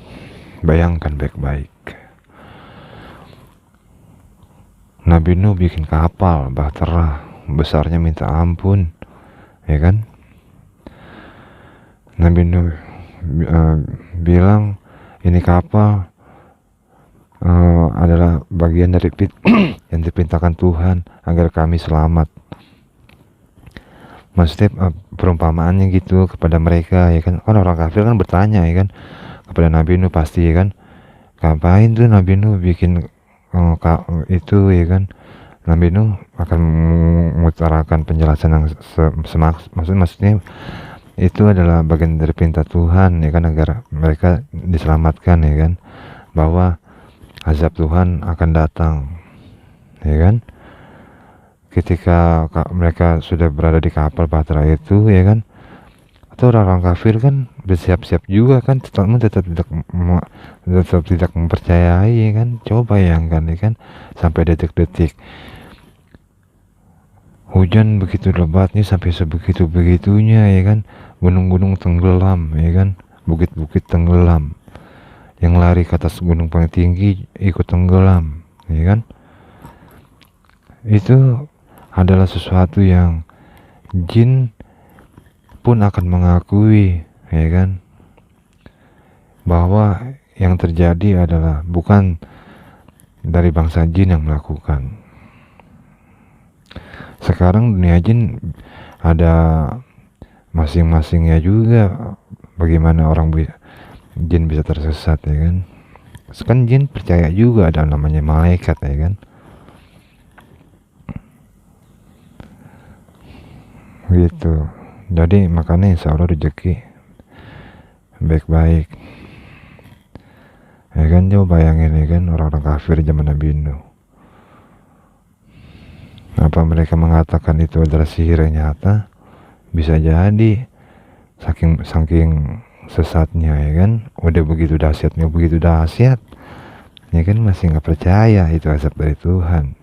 Bayangkan baik-baik. Nabi Nuh bikin kapal bahtera besarnya minta ampun, ya kan? Nabi Nuh bilang ini kapal adalah bagian dari yang diperintahkan Tuhan agar kami selamat. Maksudnya perumpamaannya gitu kepada mereka, ya kan? Kan orang kafir kan bertanya, ya kan, kepada Nabi Nuh pasti, ya kan, ngapain tuh Nabi Nuh bikin itu, ya kan? Nabi Nuh akan mengutarakan penjelasan yang maksudnya itu adalah bagian dari perintah Tuhan, ya kan, agar mereka diselamatkan, ya kan, bahwa azab Tuhan akan datang, ya kan, ketika mereka sudah berada di kapal bahtera itu, ya kan. Atau orang-orang kafir kan bersiap-siap juga kan, tetap tidak mempercayai, ya kan. Coba bayangkan, ya kan, sampai detik-detik hujan begitu lebatnya sampai sebegitu-begitunya, ya kan, gunung-gunung tenggelam, ya kan, bukit-bukit tenggelam, yang lari ke atas gunung paling tinggi ikut tenggelam, ya kan. Itu adalah sesuatu yang jin pun akan mengakui, ya kan, bahwa yang terjadi adalah bukan dari bangsa jin yang melakukan. Sekarang dunia jin ada masing-masingnya juga, bagaimana orang jin bisa tersesat, ya kan. Kan jin percaya juga ada namanya malaikat, ya kan. Gitu. Jadi makanya insya Allah rezeki baik-baik, ya kan. Coba bayangin, ya kan, orang-orang kafir zaman Nabi Nuh, apa mereka mengatakan itu adalah sihir yang nyata? Bisa jadi saking sesatnya, ya kan, udah begitu dahsyat, ya kan, masih nggak percaya itu azab dari Tuhan,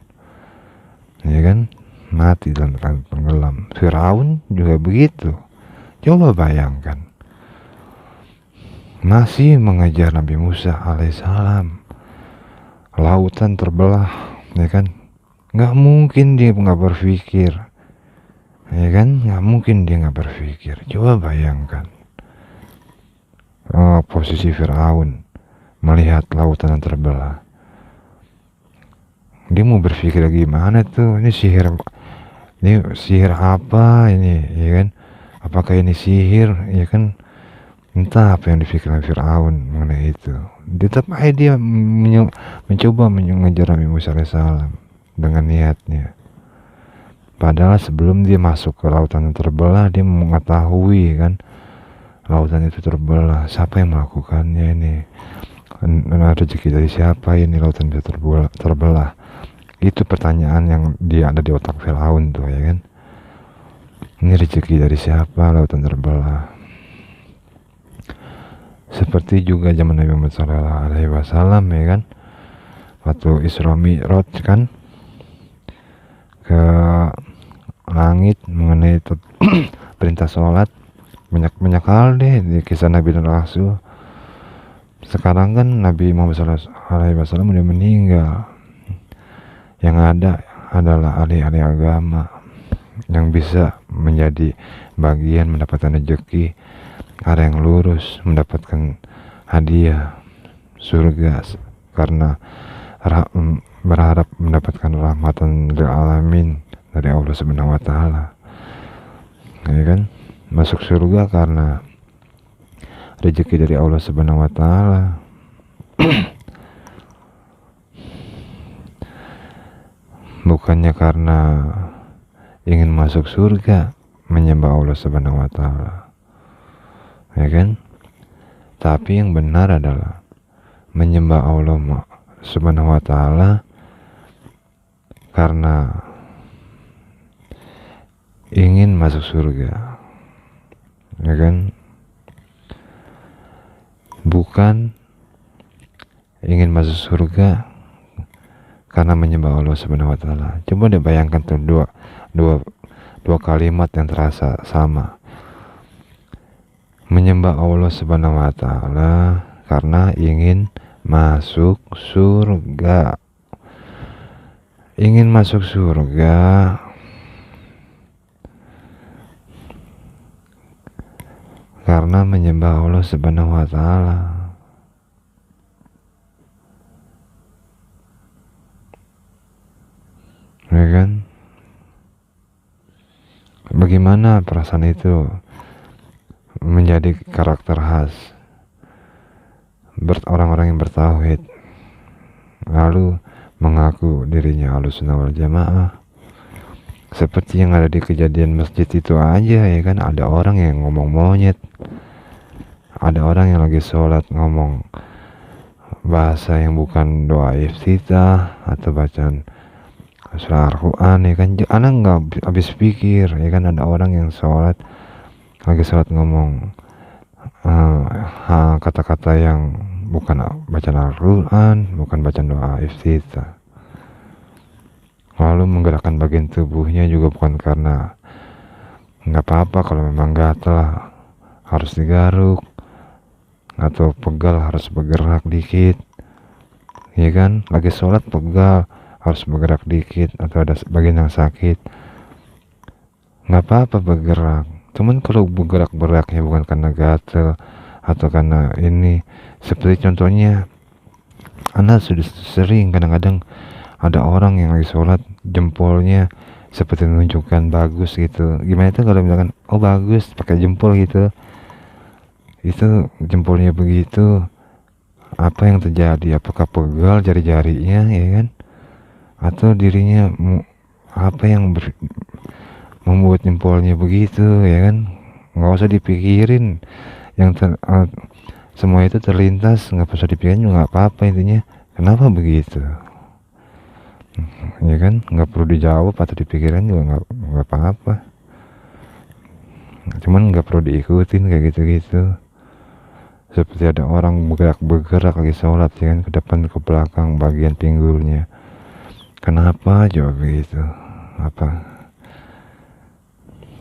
ya kan, mati dalam keadaan tenggelam. Firaun juga begitu. Coba bayangkan, masih mengejar Nabi Musa alaihissalam, lautan terbelah, ya kan, nggak mungkin dia nggak berpikir, ya kan, nggak mungkin dia nggak berpikir. Coba bayangkan posisi Firaun melihat lautan yang terbelah, dia mau berpikir gimana tuh, ini sihir apa ini, ya kan, apakah ini sihir, ya kan. Entah apa yang dipikirkan Firaun mengenai itu. Tetap aja dia mencoba mengejar Nabi Musa alaihissalam dengan niatnya. Padahal sebelum dia masuk ke lautan yang terbelah, dia mengetahui, kan, lautan itu terbelah. Siapa yang melakukannya ini? Rezeki dari siapa ini lautan bisa terbelah? Itu pertanyaan yang dia ada di otak Firaun tuh, ya kan? Ini rezeki dari siapa lautan terbelah? Seperti juga zaman Nabi Muhammad SAW, ya kan? Waktu Isra Mi'raj kan ke langit mengenai perintah sholat, banyak hal deh di kisah Nabi dan Rasul. Sekarang kan Nabi Muhammad SAW udah meninggal. Yang ada adalah ahli-ahli agama yang bisa menjadi bagian mendapatkan rezeki. Ada yang lurus mendapatkan hadiah surga karena berharap mendapatkan rahmatan lil alamin dari Allah Subhanahu wa taala. Ya kan? Masuk surga karena rezeki dari Allah Subhanahu wa taala. Bukannya karena ingin masuk surga menyembah Allah Subhanahu wa taala. Ya kan? Tapi yang benar adalah menyembah Allah Subhanahu wa taala karena ingin masuk surga. Ya kan? Bukan ingin masuk surga karena menyembah Allah Subhanahu wa taala. Coba deh bayangkan tuh dua kalimat yang terasa sama. Menyembah Allah Subhanahu wa taala karena ingin masuk surga. Ingin masuk surga karena menyembah Allah Subhanahu wa taala. Ya kan? Bagaimana perasaan itu menjadi karakter khas orang-orang yang bertauhid, lalu mengaku dirinya Ahlussunnah wal Jamaah. Seperti yang ada di kejadian masjid itu aja, ya kan? Ada orang yang ngomong monyet, ada orang yang lagi sholat ngomong bahasa yang bukan doa iftitah atau bacaan surah Al-Quran, ya kan? Anak nggak habis pikir, ya kan? Ada orang yang lagi sholat ngomong kata-kata yang bukan bacaan Al-Quran, bukan bacaan doa iftitah, lalu menggerakkan bagian tubuhnya juga bukan karena nggak apa-apa kalau memang gatal harus digaruk atau pegal harus bergerak dikit, ya kan? Lagi sholat pegal harus bergerak dikit atau ada bagian yang sakit, nggak apa-apa bergerak. Cuman kalau bergeraknya bukan karena gatel atau karena ini, seperti contohnya Anda sudah sering kadang-kadang ada orang yang lagi sholat jempolnya seperti menunjukkan bagus gitu. Gimana itu kalau misalkan oh bagus pakai jempol gitu, itu jempolnya begitu, apa yang terjadi? Apakah pegal jari-jarinya, ya kan? Atau dirinya apa yang membuat jempolnya begitu, ya kan? Nggak usah dipikirin, yang semua itu terlintas, nggak usah dipikirin juga nggak apa-apa. Intinya kenapa begitu, ya kan? Nggak perlu dijawab atau dipikirin juga nggak apa-apa. Cuman nggak perlu diikutin kayak gitu-gitu. Seperti ada orang bergerak lagi sholat, ya kan? Ke depan ke belakang bagian pinggulnya. Kenapa jawab begitu? Apa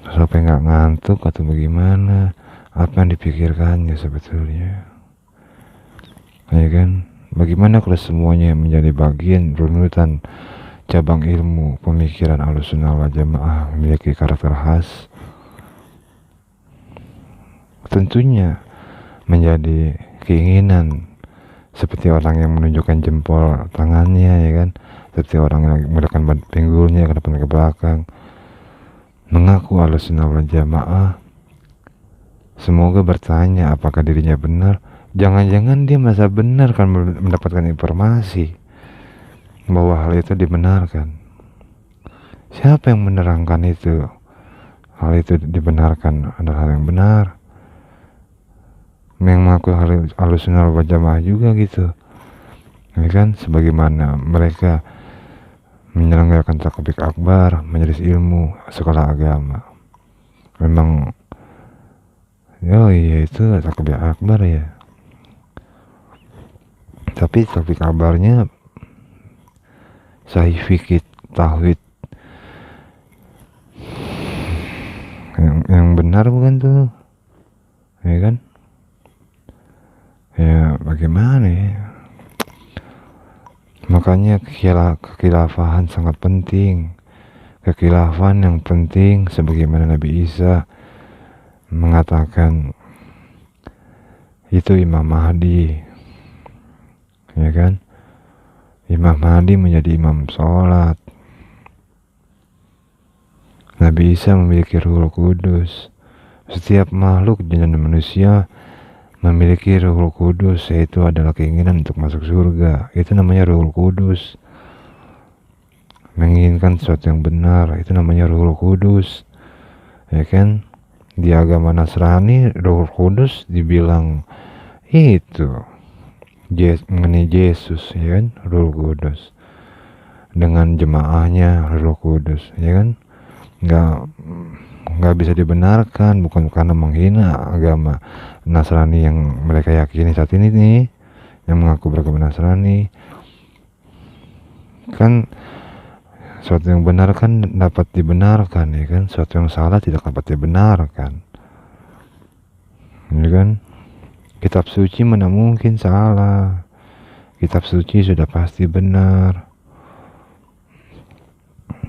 sampai nggak ngantuk atau bagaimana? Apa yang dipikirkannya sebetulnya? Ya kan? Bagaimana kalau semuanya menjadi bagian runutan cabang ilmu pemikiran Ahlussunnah wal Jamaah memiliki karakter khas? Tentunya menjadi keinginan seperti orang yang menunjukkan jempol tangannya, ya kan? Seperti orang yang menggunakan pinggulnya ke depan ke belakang, mengaku Ahlussunnah wal Jamaah. Semoga bertanya apakah dirinya benar. Jangan-jangan dia merasa benar kan mendapatkan informasi bahwa hal itu dibenarkan. Siapa yang menerangkan itu? Hal itu dibenarkan adalah hal yang benar. yang mengaku Ahlussunnah wal Jamaah juga gitu, ya kan, sebagaimana mereka menyelenggarakan takbir akbar, majelis ilmu, sekolah agama. Memang iya itu takbir akbar ya, tapi takbir akbarnya sahih fikih tauhid yang benar bukan tuh, ya kan? Ya bagaimana ya, makanya kekhilafan sangat penting. Kekhilafan yang penting sebagaimana Nabi Isa mengatakan itu Imam Mahdi, ya kan? Imam Mahdi menjadi imam sholat. Nabi Isa memiliki Ruhul Kudus. Setiap makhluk dan manusia memiliki Ruhul Kudus, yaitu adalah keinginan untuk masuk surga. Itu namanya Ruhul Kudus. Menginginkan sesuatu yang benar, itu namanya Ruhul Kudus, ya kan? Di agama Nasrani Ruhul Kudus dibilang itu mengenai Yesus, ya kan? Ruhul Kudus dengan jemaahnya Ruhul Kudus, ya kan? Nggak bisa dibenarkan, bukan karena menghina agama Nasrani yang mereka yakini saat ini nih, yang mengaku beragama Nasrani. Kan sesuatu yang benar kan dapat dibenarkan, ya kan? Sesuatu yang salah tidak dapat dibenarkan, ya kan? Kitab suci mana mungkin salah, kitab suci sudah pasti benar,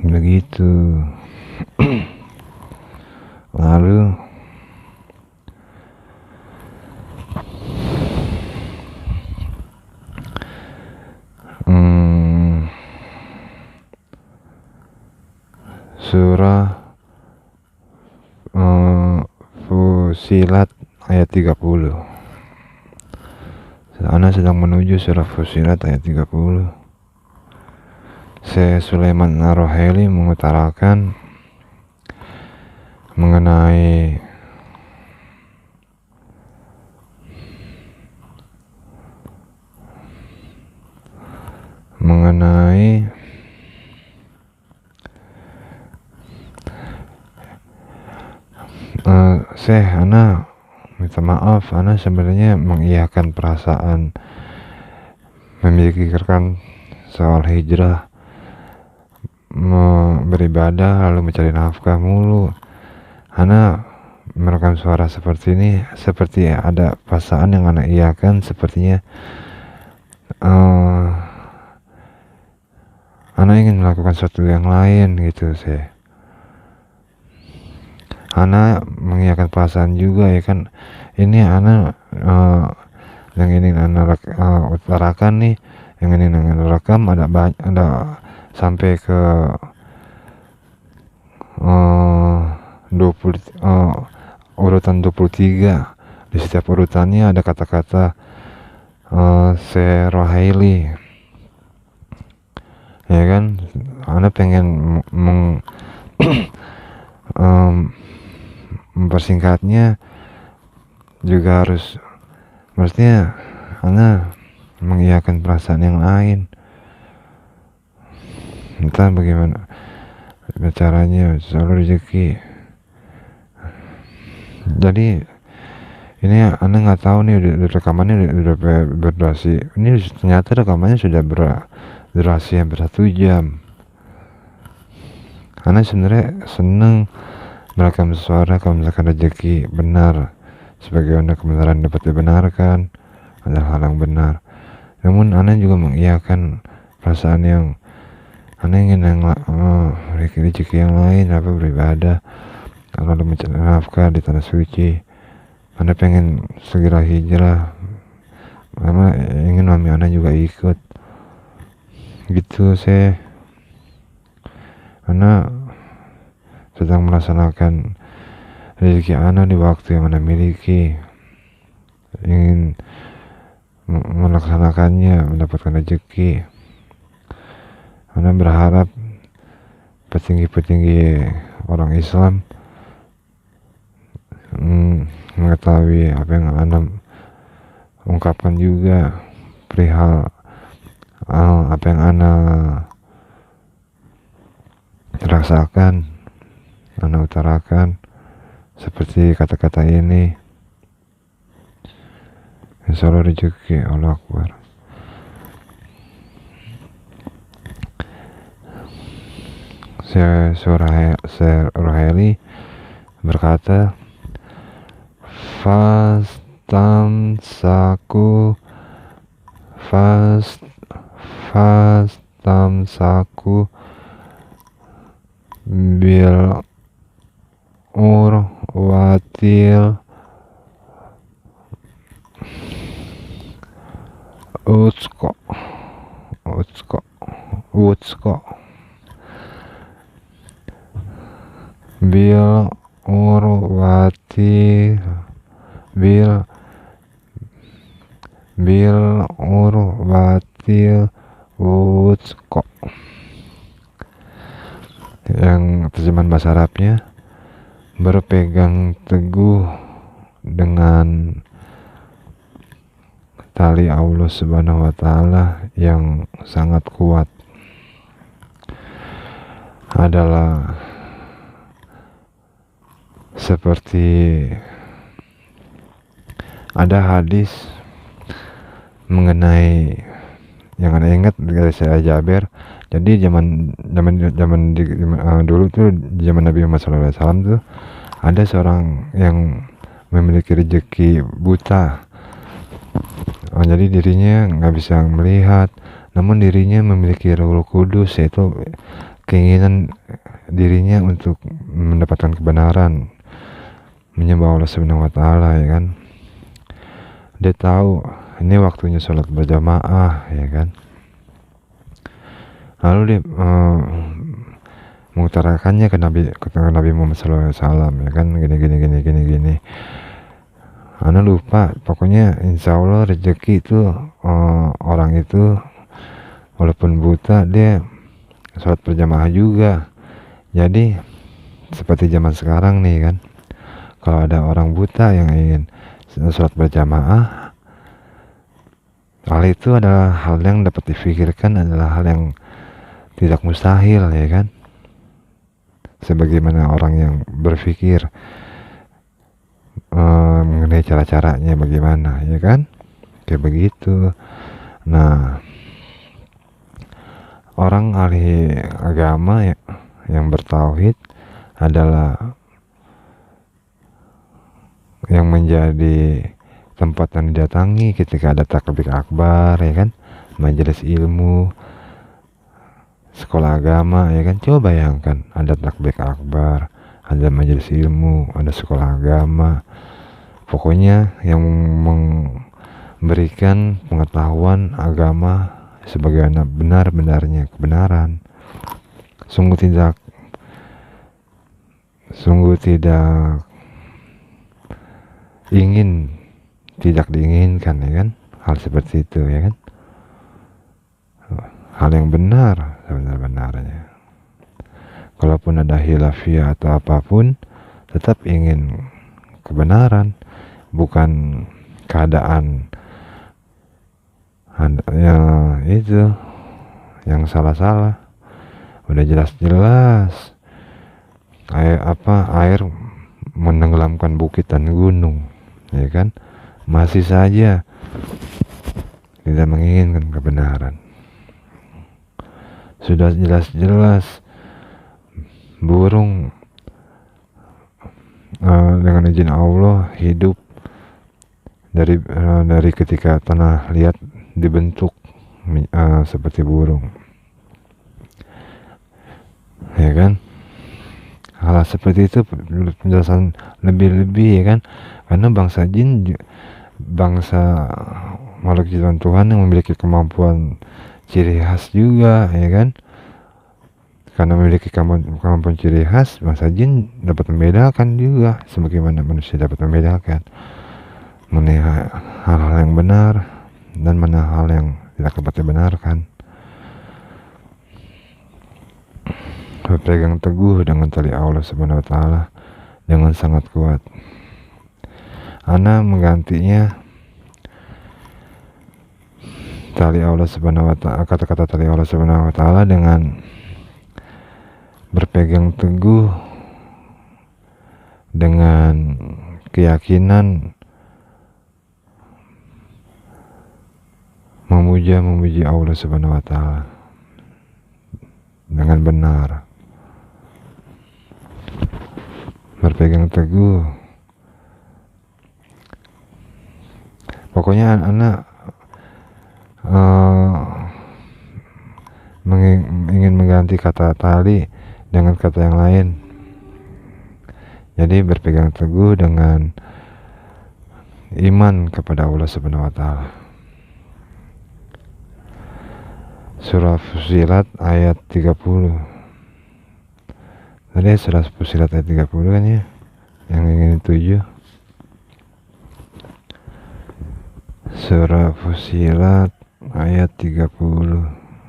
begitu. Lalu surah Fusilat ayat 30. Ana sedang menuju surah Fusilat ayat 30. Syekh Sulaiman Ar-Ruhaili mengutarakan mengenai Syekh, ana minta maaf, ana sebenarnya mengiyakan perasaan memikirkan soal hijrah, beribadah lalu mencari nafkah mulu. Ana merekam suara seperti ini seperti ada perasaan yang ana iyakan, sepertinya ana ingin melakukan sesuatu yang lain gitu sih. Ana mengiyakan perasaan juga, ya kan? Ini ana yang ingin ana utarakan nih, yang ingin ana rekam ada sampai ke 20 urutan 23. Di setiap urutannya ada kata-kata Syekh Ruhaili, ya kan? Ana pengen mempersingkatnya juga harus, maksudnya ana mengiyakan perasaan yang lain, entah bagaimana caranya soal rezeki. Jadi ini ana nggak tahu nih, rekamannya udah berdurasi, ini ternyata rekamannya sudah berdurasi hampir 1 jam. Ana sebenarnya seneng merekam suara kalau misalkan rezeki benar, sebagaimana kebenaran dapat dibenarkan adalah hal yang benar. Namun ana juga mengiyakan perasaan yang ana ingin rezeki yang lain, apa beribadah lalu mencari nafkah di tanah suci. Ana pengen segera hijrah, karena ingin mami ana juga ikut gitu sih. Ana sedang melaksanakan rezeki ana di waktu yang ana miliki, ingin melaksanakannya, mendapatkan rezeki. Ana berharap petinggi-petinggi orang Islam mengetahui apa yang ana ungkapkan juga perihal apa yang ana rasakan, ana utarakan seperti kata-kata ini. Insya Allah rezeki. Allah Akbar. Suraheli berkata, fastamsaku bil urwatil utsko bil urwati urwatil utsko, yang terjemahan bahasa Arabnya, berpegang teguh dengan tali Allah Subhanahu wa Ta'ala yang sangat kuat adalah seperti ada hadis mengenai yang Anda ingat dari saya Jabir. Jadi zaman dulu tuh, zaman Nabi Muhammad SAW tuh, ada seorang yang memiliki rezeki buta. Jadi dirinya nggak bisa melihat, namun dirinya memiliki Ruhul Kudus, yaitu keinginan dirinya untuk mendapatkan kebenaran, menyembah Allah Subhanahu wa Ta'ala, ya kan. Dia tahu ini waktunya sholat berjamaah, ya kan. Lalu dia mengutarakannya ke Nabi Muhammad SAW, ya kan, gini. Ana lupa, pokoknya insya Allah rezeki itu orang itu walaupun buta dia sholat berjamaah juga. Jadi seperti zaman sekarang nih kan, kalau ada orang buta yang ingin sholat berjamaah, hal itu adalah hal yang dapat dipikirkan, adalah hal yang tidak mustahil, ya kan. Sebagaimana orang yang berpikir mengenai cara-caranya bagaimana, ya kan, kayak begitu. Nah, orang ahli agama yang bertauhid adalah yang menjadi tempat yang didatangi ketika ada takbir akbar, ya kan, majelis ilmu, sekolah agama, ya kan. Coba bayangkan ada takbir akbar, ada majelis ilmu, ada sekolah agama, pokoknya yang memberikan pengetahuan agama sebagaimana benar-benarnya kebenaran. Sungguh tidak diinginkan, ya kan, hal seperti itu, ya kan. Hal yang benar sebenar-benarnya. Kalaupun ada khilafiyah atau apapun, tetap ingin kebenaran, bukan keadaan ya itu yang salah-salah. Udah jelas-jelas air menenggelamkan bukit dan gunung, ya kan, masih saja tidak menginginkan kebenaran. Sudah jelas-jelas burung dengan izin Allah hidup dari ketika tanah liat dibentuk seperti burung, ya kan. Hal seperti itu penjelasan lebih-lebih, ya kan, karena bangsa jin, bangsa makhluk ciptaan Tuhan yang memiliki kemampuan ciri khas juga, ya kan. Karena memiliki kemampuan ciri khas, bangsa jin dapat membedakan juga sebagaimana manusia dapat membedakan mengenai hal-hal yang benar dan mana hal yang tidak dapat dibenarkan. Berpegang teguh dengan tali Allah Subhanahu wa Ta'ala dengan sangat kuat. Ana menggantinya tali Allah Subhanahu wa ta'ala, kata-kata tali Allah Subhanahu wa ta'ala dengan berpegang teguh dengan keyakinan memuji Allah Subhanahu wa ta'ala dengan benar, berpegang teguh. Pokoknya anak ingin mengganti kata tali dengan kata yang lain. Jadi berpegang teguh dengan iman kepada Allah Subhanahu wa ta'ala. Surah Fussilat ayat 30. Tadi surah Fussilat ayat 30 kan ya, yang ingin dituju. Surah Fussilat ayat 30.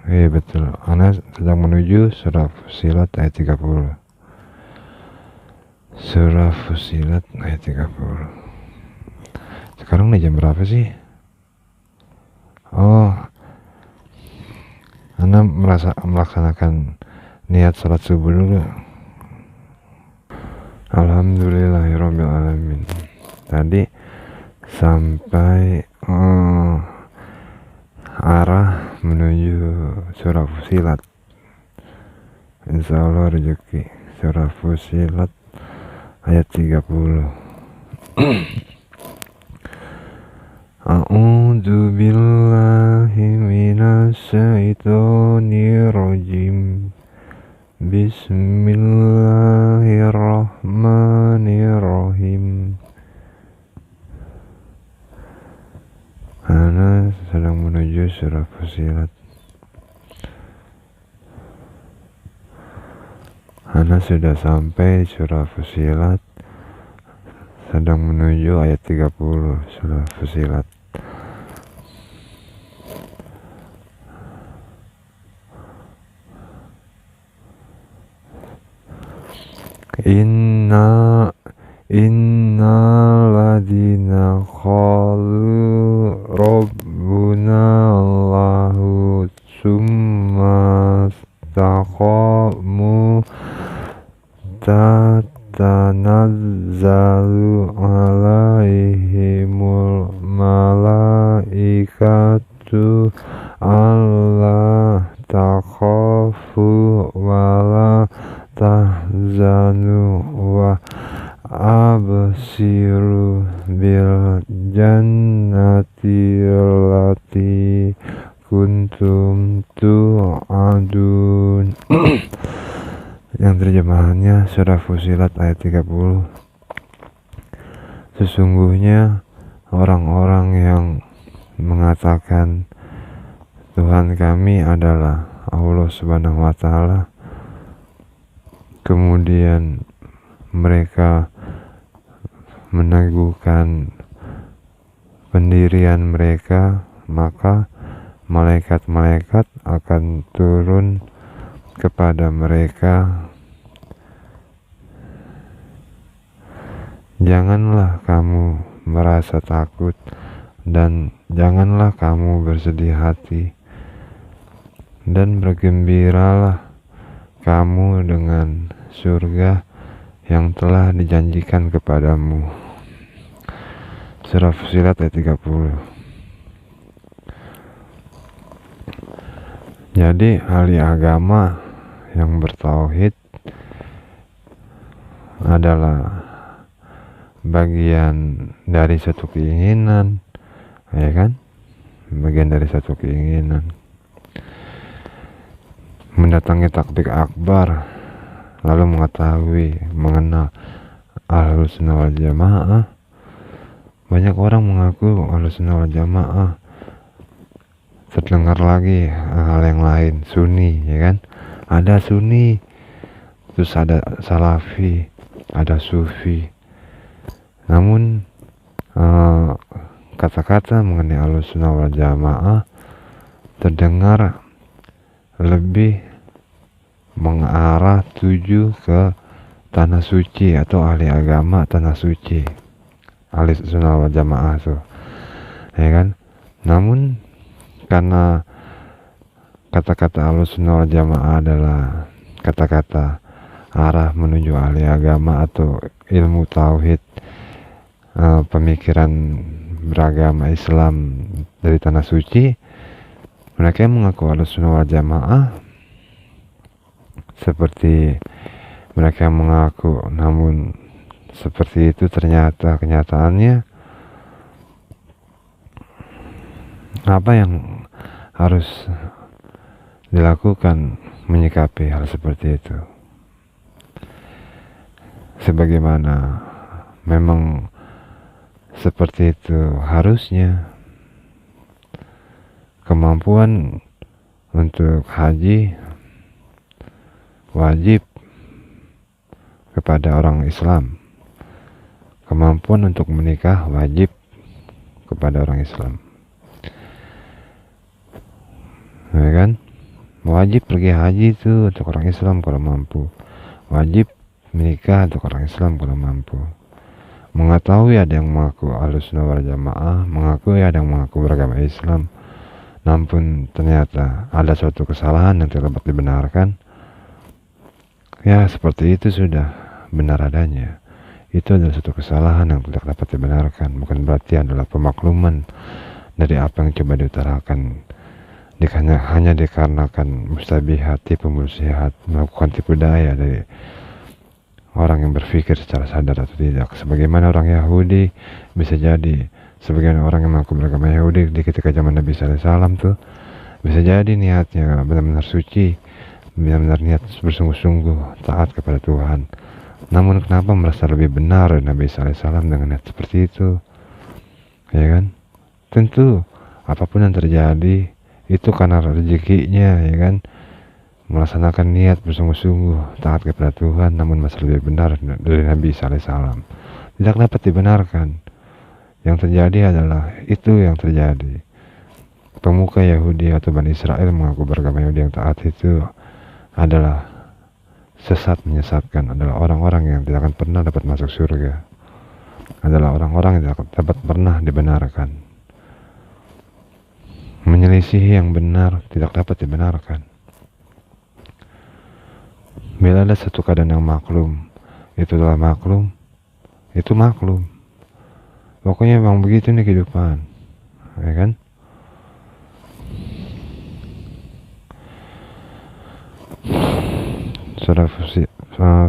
Betul, Ana sedang menuju surah Fussilat ayat 30. Surah Fussilat ayat 30. Sekarang nih jam berapa sih? Ana melaksanakan niat salat subuh dulu. Alhamdulillahirabbil alamin. Tadi sampai arah menuju surah Fussilat. Insyaallah rezeki surah Fussilat ayat 30. A'udzu billahi minasyaitonir rajim. Bismillahirrahmanirrahim. Ana sedang menuju surah Fussilat. Ana sudah sampai di surah Fussilat, sedang menuju ayat 30 surah Fussilat. Inna ladina qalu rabbuna Allahu summa istaqamu tatanazzalu alaihimul malaikatu alla takhafu wala tahzanu wa absiru bil jannati allati kuntum tu'adun. Yang terjemahannya surah Fussilat ayat 30. Sesungguhnya orang-orang yang mengatakan Tuhan kami adalah Allah Subhanahu wa ta'ala, kemudian mereka meneguhkan pendirian mereka, maka malaikat-malaikat akan turun kepada mereka. Janganlah kamu merasa takut dan janganlah kamu bersedih hati, dan bergembiralah kamu dengan surga yang telah dijanjikan kepadamu. Surah Fussilat ayat 30. Jadi ahli agama yang bertauhid adalah bagian dari satu keinginan, ya kan? Bagian dari satu keinginan. Mendatangi takbir akbar, lalu mengenal Ahlus Sunnah wal Jamaah. Banyak orang mengaku Ahlus Sunnah wal Jamaah, terdengar lagi hal yang lain, Sunni, ya kan? Ada Sunni, terus ada Salafi, ada Sufi. Namun kata-kata mengenai Ahlus Sunnah wal Jamaah terdengar lebih mengarah tuju ke tanah suci atau ahli agama tanah suci, Ahlus Sunnah wal Jamaah tuh, ya kan? Namun karena kata-kata Ahlussunnah wal Jamaah adalah kata-kata arah menuju ahli agama atau ilmu tauhid, pemikiran beragama Islam dari tanah suci. Mereka yang mengaku Ahlussunnah wal Jamaah seperti mereka yang mengaku, namun seperti itu ternyata kenyataannya apa yang harus dilakukan menyikapi hal seperti itu. Sebagaimana memang seperti itu harusnya kemampuan untuk haji wajib kepada orang Islam, kemampuan untuk menikah wajib kepada orang Islam, ya kan? Wajib pergi haji itu untuk orang Islam kalau mampu, wajib menikah untuk orang Islam kalau mampu. Mengetahui ada yang mengaku Ahlussunnah wal Jamaah, mengakui ada yang mengaku beragama Islam, namun ternyata ada suatu kesalahan yang tidak dapat dibenarkan, ya seperti itu sudah benar adanya. Itu adalah suatu kesalahan yang tidak dapat dibenarkan, bukan berarti adalah pemakluman dari apa yang coba diutarakan. Hanya dikarenakan mustabihat, tipu muslihat, melakukan tipu daya dari orang yang berpikir secara sadar atau tidak. Sebagaimana orang Yahudi bisa jadi, sebagian orang yang mengaku beragama Yahudi di ketika zaman Nabi SAW tuh bisa jadi niatnya benar-benar suci, benar-benar niat bersungguh-sungguh taat kepada Tuhan, namun kenapa merasa lebih benar Nabi SAW dengan niat seperti itu, ya kan? Tentu apapun yang terjadi itu karena rezekinya, ya kan? Melaksanakan niat bersungguh-sungguh taat kepada Tuhan, namun masih lebih benar dari Nabi SAW. Tidak dapat dibenarkan. Yang terjadi adalah itu yang terjadi. Pemuka Yahudi atau Bani Israel mengaku beragama Yahudi yang taat itu adalah sesat, menyesatkan, adalah orang-orang yang tidak akan pernah dapat masuk surga, adalah orang-orang yang tidak dapat pernah dibenarkan. Menyelisihi yang benar tidak dapat dibenarkan. Bila ada satu keadaan yang maklum, itu adalah maklum, itu maklum. Pokoknya memang begitu nih kehidupan, ya kan? Surah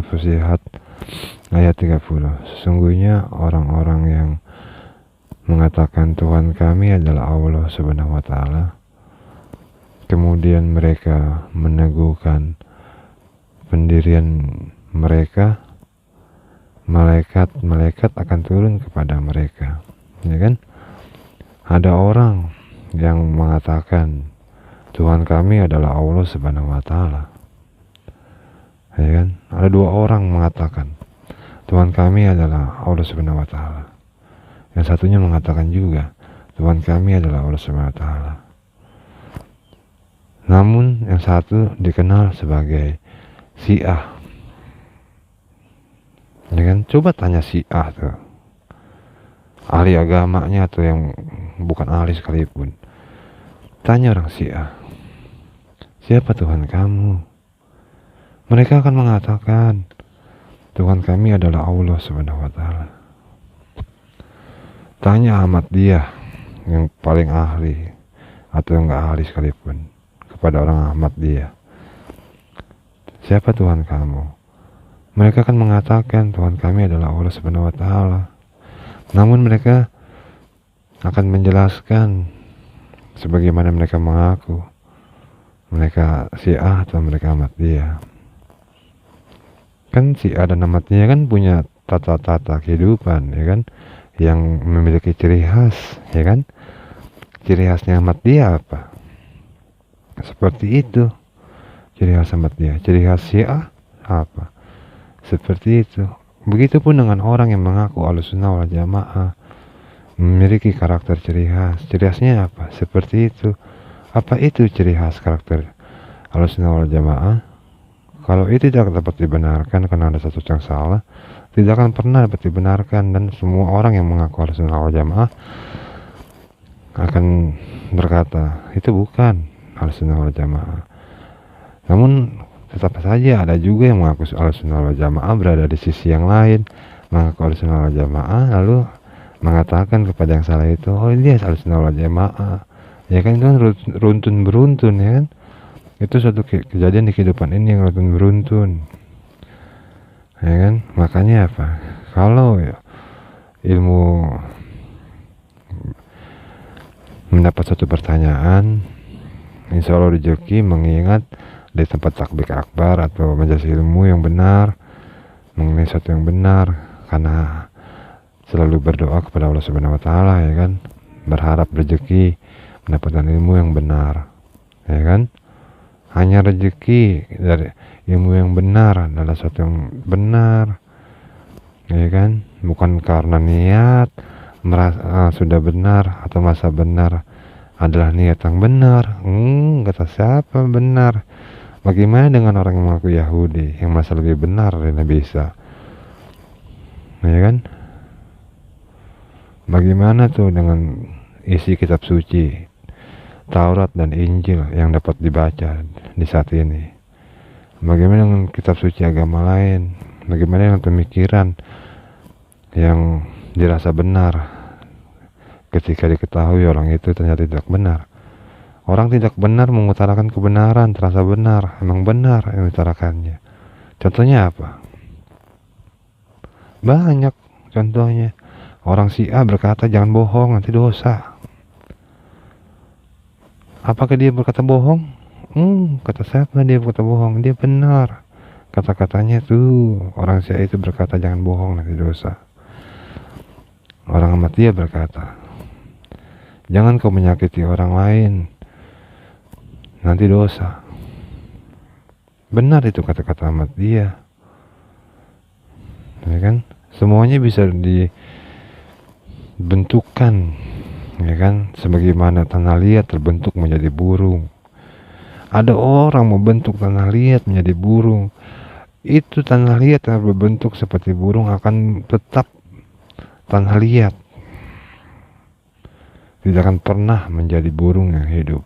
Fusihat ayat 30. Sesungguhnya orang-orang yang mengatakan Tuhan kami adalah Allah Subhanahu wa Ta'ala, kemudian mereka meneguhkan pendirian mereka, malaikat akan turun kepada mereka, ya kan? Ada orang yang mengatakan Tuhan kami adalah Allah Subhanahu wa Ta'ala, ya kan? Ada dua orang mengatakan Tuhan kami adalah Allah Subhanahu wa Ta'ala. Yang satunya mengatakan juga Tuhan kami adalah Allah Subhanahu wa Ta'ala. Namun yang satu dikenal sebagai Syiah, ya kan? Coba tanya Syiah tuh, ahli agamanya atau yang bukan ahli sekalipun, tanya orang Syiah, siapa Tuhan kamu? Mereka akan mengatakan Tuhan kami adalah Allah Subhanahu wa Ta'ala. Tanya Ahmadiyah yang paling ahli atau yang gak ahli sekalipun kepada orang Ahmadiyah, siapa Tuhan kamu? Mereka akan mengatakan Tuhan kami adalah Allah Subhanahu wa Ta'ala. Namun mereka akan menjelaskan sebagaimana mereka mengaku mereka Syiah atau mereka Ahmadiyah. Kan Syiah dan Ahmadiyah kan punya tata-tata kehidupan, ya kan, yang memiliki ciri khas, ya kan? Ciri khasnya Ahmadiyah apa? Seperti itu ciri khas Ahmadiyah. Ciri khas Syiah apa? Seperti itu. Begitupun dengan orang yang mengaku Ahlussunnah wal Jamaah, memiliki karakter ciri khas. Ciri khasnya apa? Seperti itu. Apa itu ciri khas karakter Ahlussunnah wal Jamaah? Kalau itu tidak dapat dibenarkan karena ada sesuatu yang salah, tidak akan pernah dapat dibenarkan. Dan semua orang yang mengaku Ahlussunnah wal Jamaah akan berkata itu bukan Ahlussunnah wal Jamaah. Namun tetap saja ada juga yang mengaku Ahlussunnah wal Jamaah berada di sisi yang lain, mengaku Ahlussunnah wal Jamaah lalu mengatakan kepada yang salah itu, oh dia Ahlussunnah wal Jamaah. Ya kan, itu kan runtun beruntun, ya kan. Itu suatu kejadian di kehidupan ini yang runtun beruntun, ya kan. Makanya apa, kalau ya, ilmu mendapat suatu pertanyaan, insya Allah rezeki mengingat di tempat takbik akbar atau majelis ilmu yang benar mengenai sesuatu yang benar, karena selalu berdoa kepada Allah Subhanahu wa taala, ya kan, berharap rezeki mendapatkan ilmu yang benar, ya kan. Hanya rezeki dari ilmu yang benar adalah sesuatu yang benar, ya kan, bukan karena niat merasa sudah benar atau masa benar adalah niat yang benar. Kata siapa benar? Bagaimana dengan orang yang mengaku Yahudi yang merasa lebih benar dari Nabi Isa, ya kan? Bagaimana tuh dengan isi kitab suci Taurat dan Injil yang dapat dibaca di saat ini? Bagaimana dengan kitab suci agama lain? Bagaimana dengan pemikiran yang dirasa benar ketika diketahui orang itu ternyata tidak benar? Orang tidak benar mengutarakan kebenaran, terasa benar, emang benar yang diutarakannya. Contohnya apa? Banyak contohnya. Orang si A berkata jangan bohong, nanti dosa. Apakah dia berkata bohong? Kata siapa dia berkata bohong? Dia benar. Kata-katanya tuh, orang si A itu berkata jangan bohong, nanti dosa. Orang amat dia berkata, jangan kau menyakiti orang lain, nanti dosa. Benar itu kata-kata amat dia, ya kan. Semuanya bisa dibentukkan, ya kan, sebagaimana tanah liat terbentuk menjadi burung. Ada orang membentuk tanah liat menjadi burung. Itu tanah liat yang berbentuk seperti burung akan tetap tanah liat, tidak akan pernah menjadi burung yang hidup.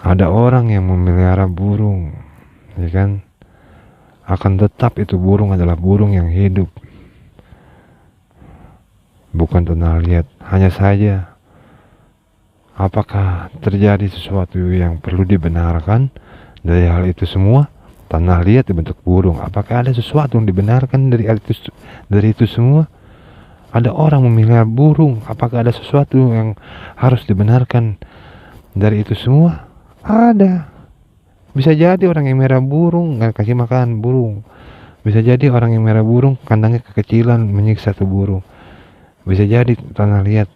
Ada orang yang memelihara burung, ya kan, akan tetap itu burung adalah burung yang hidup, bukan tanah liat. Hanya saja, apakah terjadi sesuatu yang perlu dibenarkan dari hal itu semua? Tanah liat dibentuk burung. Apakah ada sesuatu yang dibenarkan dari itu semua? Ada orang memelihara burung. Apakah ada sesuatu yang harus dibenarkan dari itu semua? Ada. Bisa jadi orang yang merah burung nggak kasih makan burung. Bisa jadi orang yang merah burung kandangnya kekecilan menyiksa tuh burung. Bisa jadi tanah liat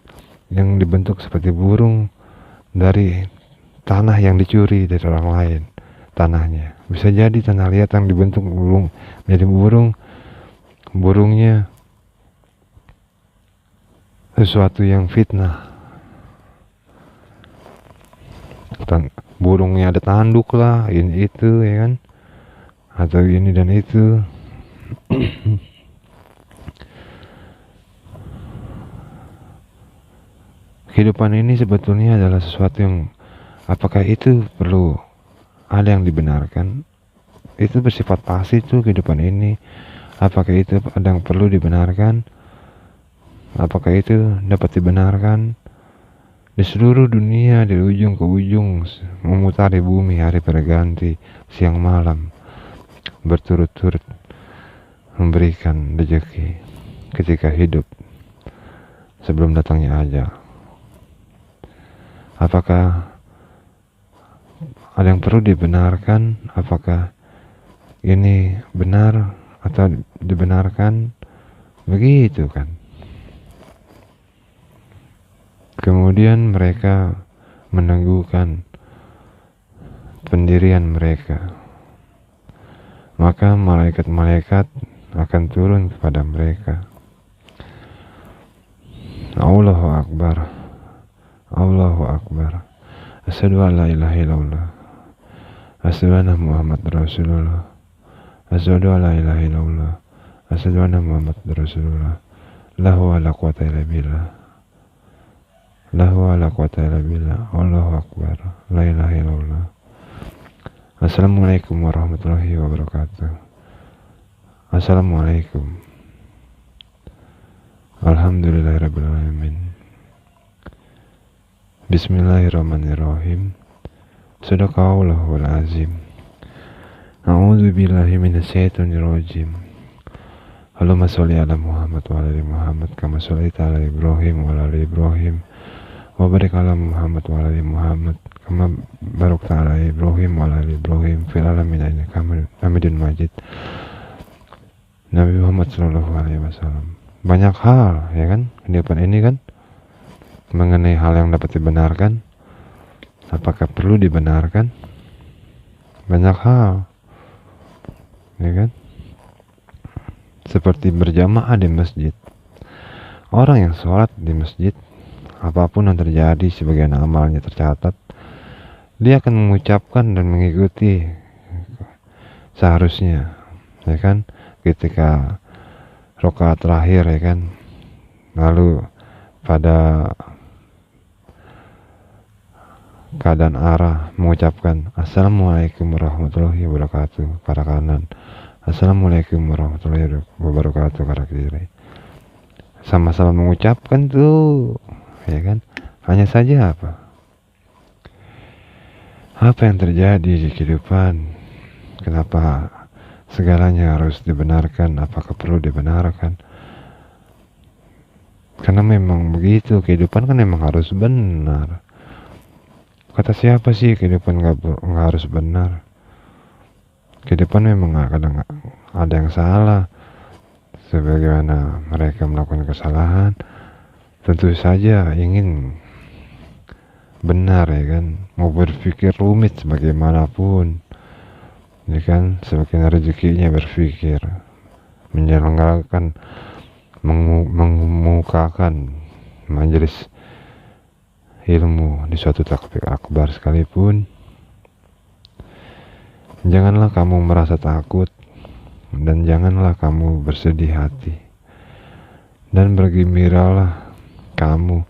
yang dibentuk seperti burung dari tanah yang dicuri dari orang lain tanahnya. Bisa jadi tanah liat yang dibentuk burung menjadi burung, burungnya sesuatu yang fitnah. Burungnya ada tanduk lah, ini itu, ya kan, atau ini dan itu. Kehidupan ini sebetulnya adalah sesuatu yang, apakah itu perlu ada yang dibenarkan? Itu bersifat pasti tuh kehidupan ini. Apakah itu ada yang perlu dibenarkan? Apakah itu dapat dibenarkan? Di seluruh dunia, dari ujung ke ujung, memutari bumi hari berganti, siang malam, berturut-turut memberikan rezeki ketika hidup sebelum datangnya ajal. Apakah ada yang perlu dibenarkan? Apakah ini benar atau dibenarkan? Begitu kan. Kemudian mereka meneguhkan pendirian mereka, maka malaikat-malaikat akan turun kepada mereka. Allahu Akbar, Allahu Akbar, asyhadu an la ilaha illallah, asyhadu anna Muhammad Rasulullah, asyhadu an la ilaha illallah, asyhadu anna Muhammad Rasulullah, la hawla wala quwwata illa billah. La haula wala quwata illa billah. Allahu akbar. La ilaha illallah. Assalamualaikum warahmatullahi wabarakatuh. Assalamualaikum. Alhamdulillahirabbil alamin. Bismillahirrahmanirrahim. Sadaqallahul azim. A'udzu billahi minasyaitonir rajim. Allahumma sholli ala Muhammad wa ala ali Muhammad kama shallaita ala Ibrahim wa ala ali Ibrahim wa barik ala Muhammad wa ala ali Muhammad kama barakta ala Ibrahim wa ala ali Ibrahim fil alamin innaka Hamidun Majid. Nabi Muhammad sallallahu alaihi wasallam. Banyak hal ya kan kehidupan ini kan mengenai hal yang dapat dibenarkan, apakah perlu dibenarkan, banyak hal ya kan, seperti berjamaah di masjid. Orang yang sholat di masjid, apapun yang terjadi sebagian amalnya tercatat, dia akan mengucapkan dan mengikuti seharusnya ya kan, ketika rakaat terakhir ya kan, lalu pada keadaan arah mengucapkan Assalamualaikum warahmatullahi wabarakatuh ke arah kanan, Assalamualaikum warahmatullahi wabarakatuh ke arah kiri. Sama-sama mengucapkan tuh ya kan, hanya saja apa yang terjadi di kehidupan, kenapa segalanya harus dibenarkan, apakah perlu dibenarkan? Karena memang begitu, kehidupan kan memang harus benar. Kata siapa sih kehidupan nggak harus benar? Kehidupan memang kadang ada yang salah, sebagaimana mereka melakukan kesalahan, tentu saja ingin benar ya kan, mau berpikir rumit sebagaimanapun ya kan, semakin rezekinya berpikir menyelenggarakan, mengemukakan majelis ilmu di suatu takbir akbar sekalipun, janganlah kamu merasa takut dan janganlah kamu bersedih hati, dan bergembiralah kamu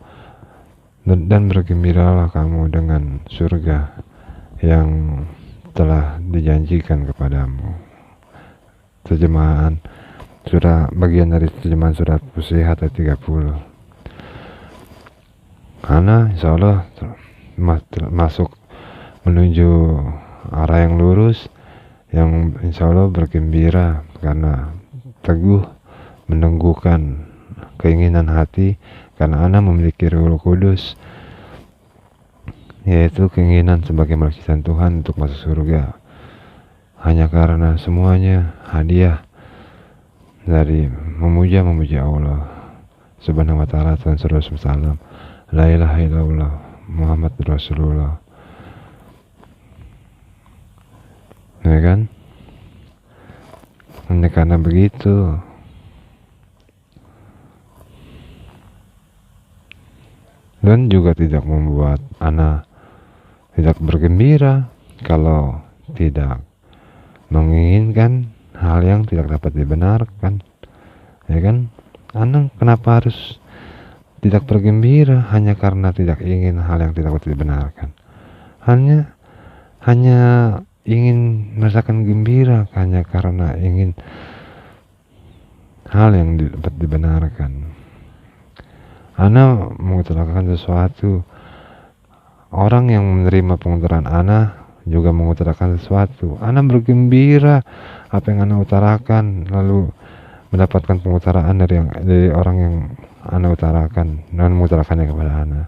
dengan surga yang telah dijanjikan kepadamu. Terjemahan surah, bagian dari terjemahan surat Fussilat ayat 30. Karena insya Allah masuk menuju arah yang lurus, yang insya Allah bergembira karena teguh meneguhkan keinginan hati, karena Ana memiliki Ruhul Kudus, yaitu keinginan sebagai melukiskan Tuhan untuk masuk surga, hanya karena semuanya hadiah dari memuja Allah subhanahu wa ta'ala, Tuhan SAW, la ilaha illallah Muhammad Rasulullah ya kan. Hanya karena begitu dan juga tidak membuat Ana tidak bergembira kalau tidak menginginkan hal yang tidak dapat dibenarkan ya kan. Ana kenapa harus tidak bergembira hanya karena tidak ingin hal yang tidak dapat dibenarkan, hanya ingin merasakan gembira hanya karena ingin hal yang dapat dibenarkan. Ana mengutarakan sesuatu, orang yang menerima pengutaran Ana juga mengutarakan sesuatu. Ana bergembira apa yang Ana utarakan, lalu mendapatkan pengutaraan dari orang yang Ana utarakan dan mengutarakannya kepada Ana.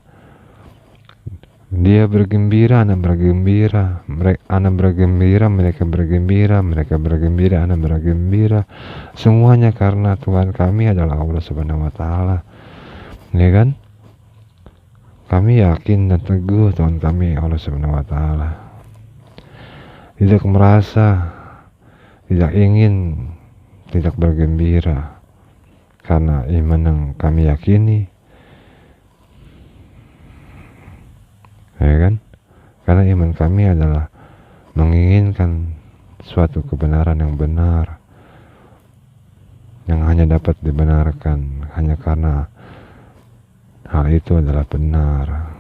Dia bergembira, Ana bergembira, Ana bergembira, mereka bergembira, Ana bergembira. Semuanya karena Tuhan kami adalah Allah Subhanahu wa Ta'ala. Ya kan? Kami yakin dan teguh Tuhan kami Allah Subhanahu wa Ta'ala. Tidak merasa, tidak ingin, tidak bergembira karena iman yang kami yakini. Ya kan? Karena iman kami adalah menginginkan suatu kebenaran yang benar, yang hanya dapat dibenarkan hanya karena hal itu adalah benar.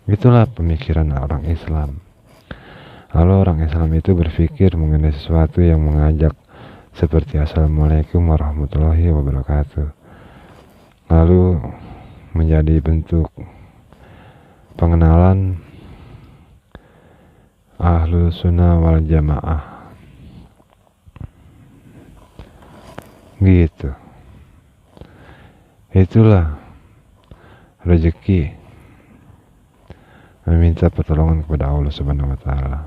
Itulah pemikiran orang Islam. Lalu orang Islam itu berpikir mengenai sesuatu yang mengajak seperti Assalamualaikum warahmatullahi wabarakatuh, lalu menjadi bentuk pengenalan Ahlus Sunnah wal Jamaah gitu. Itulah rezeki meminta pertolongan kepada Allah Subhanahu wa taala.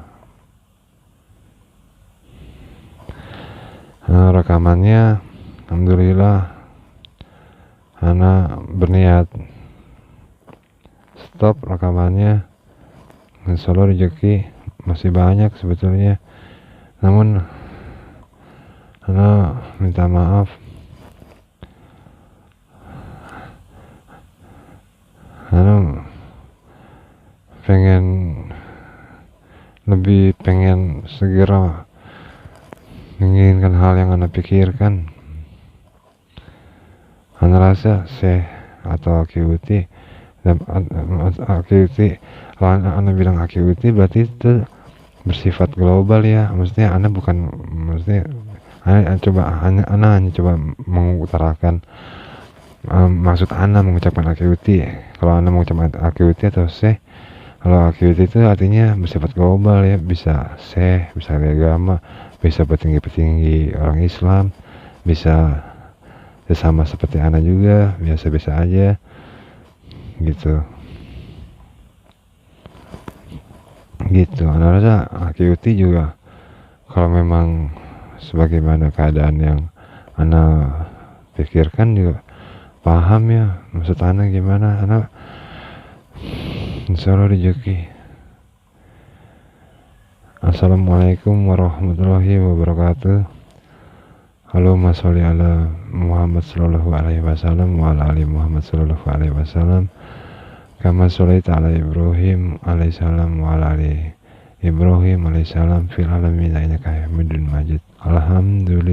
Nah, rekamannya alhamdulillah ana berniat stop rekamannya. Insyaallah rezeki masih banyak sebetulnya, namun ana minta maaf ana pengen segera menginginkan hal yang ana pikirkan. Ana rasa Syekh atau Akyuti, kalau ana bilang Akyuti berarti itu bersifat global ya, maksudnya ana bukan, maksudnya ana hanya coba mengutarakan maksud ana mengucapkan Akyuti. Kalau ana mengucapkan Akyuti atau Syekh, kalau Akyuti itu artinya bersifat global ya, bisa Syekh, bisa agama, bisa petinggi-petinggi orang Islam, bisa sama seperti ana juga, biasa-biasa aja gitu. Ana rasa Akyuti juga kalau memang sebagaimana keadaan yang ana pikirkan juga paham ya maksud ana gimana. Ana insyaallah rezeki. Assalamualaikum warahmatullahi wabarakatuh. Allahumma sholli ala Muhammad sallallahu alaihi wasallam wa ala ali Muhammad sallallahu alaihi wasallam kama sholaita ala Ibrahim alaihissalam wa ala ali Ibrahim alaihissalam fil alamin innaka Hamidum Majid. Alhamdulillah.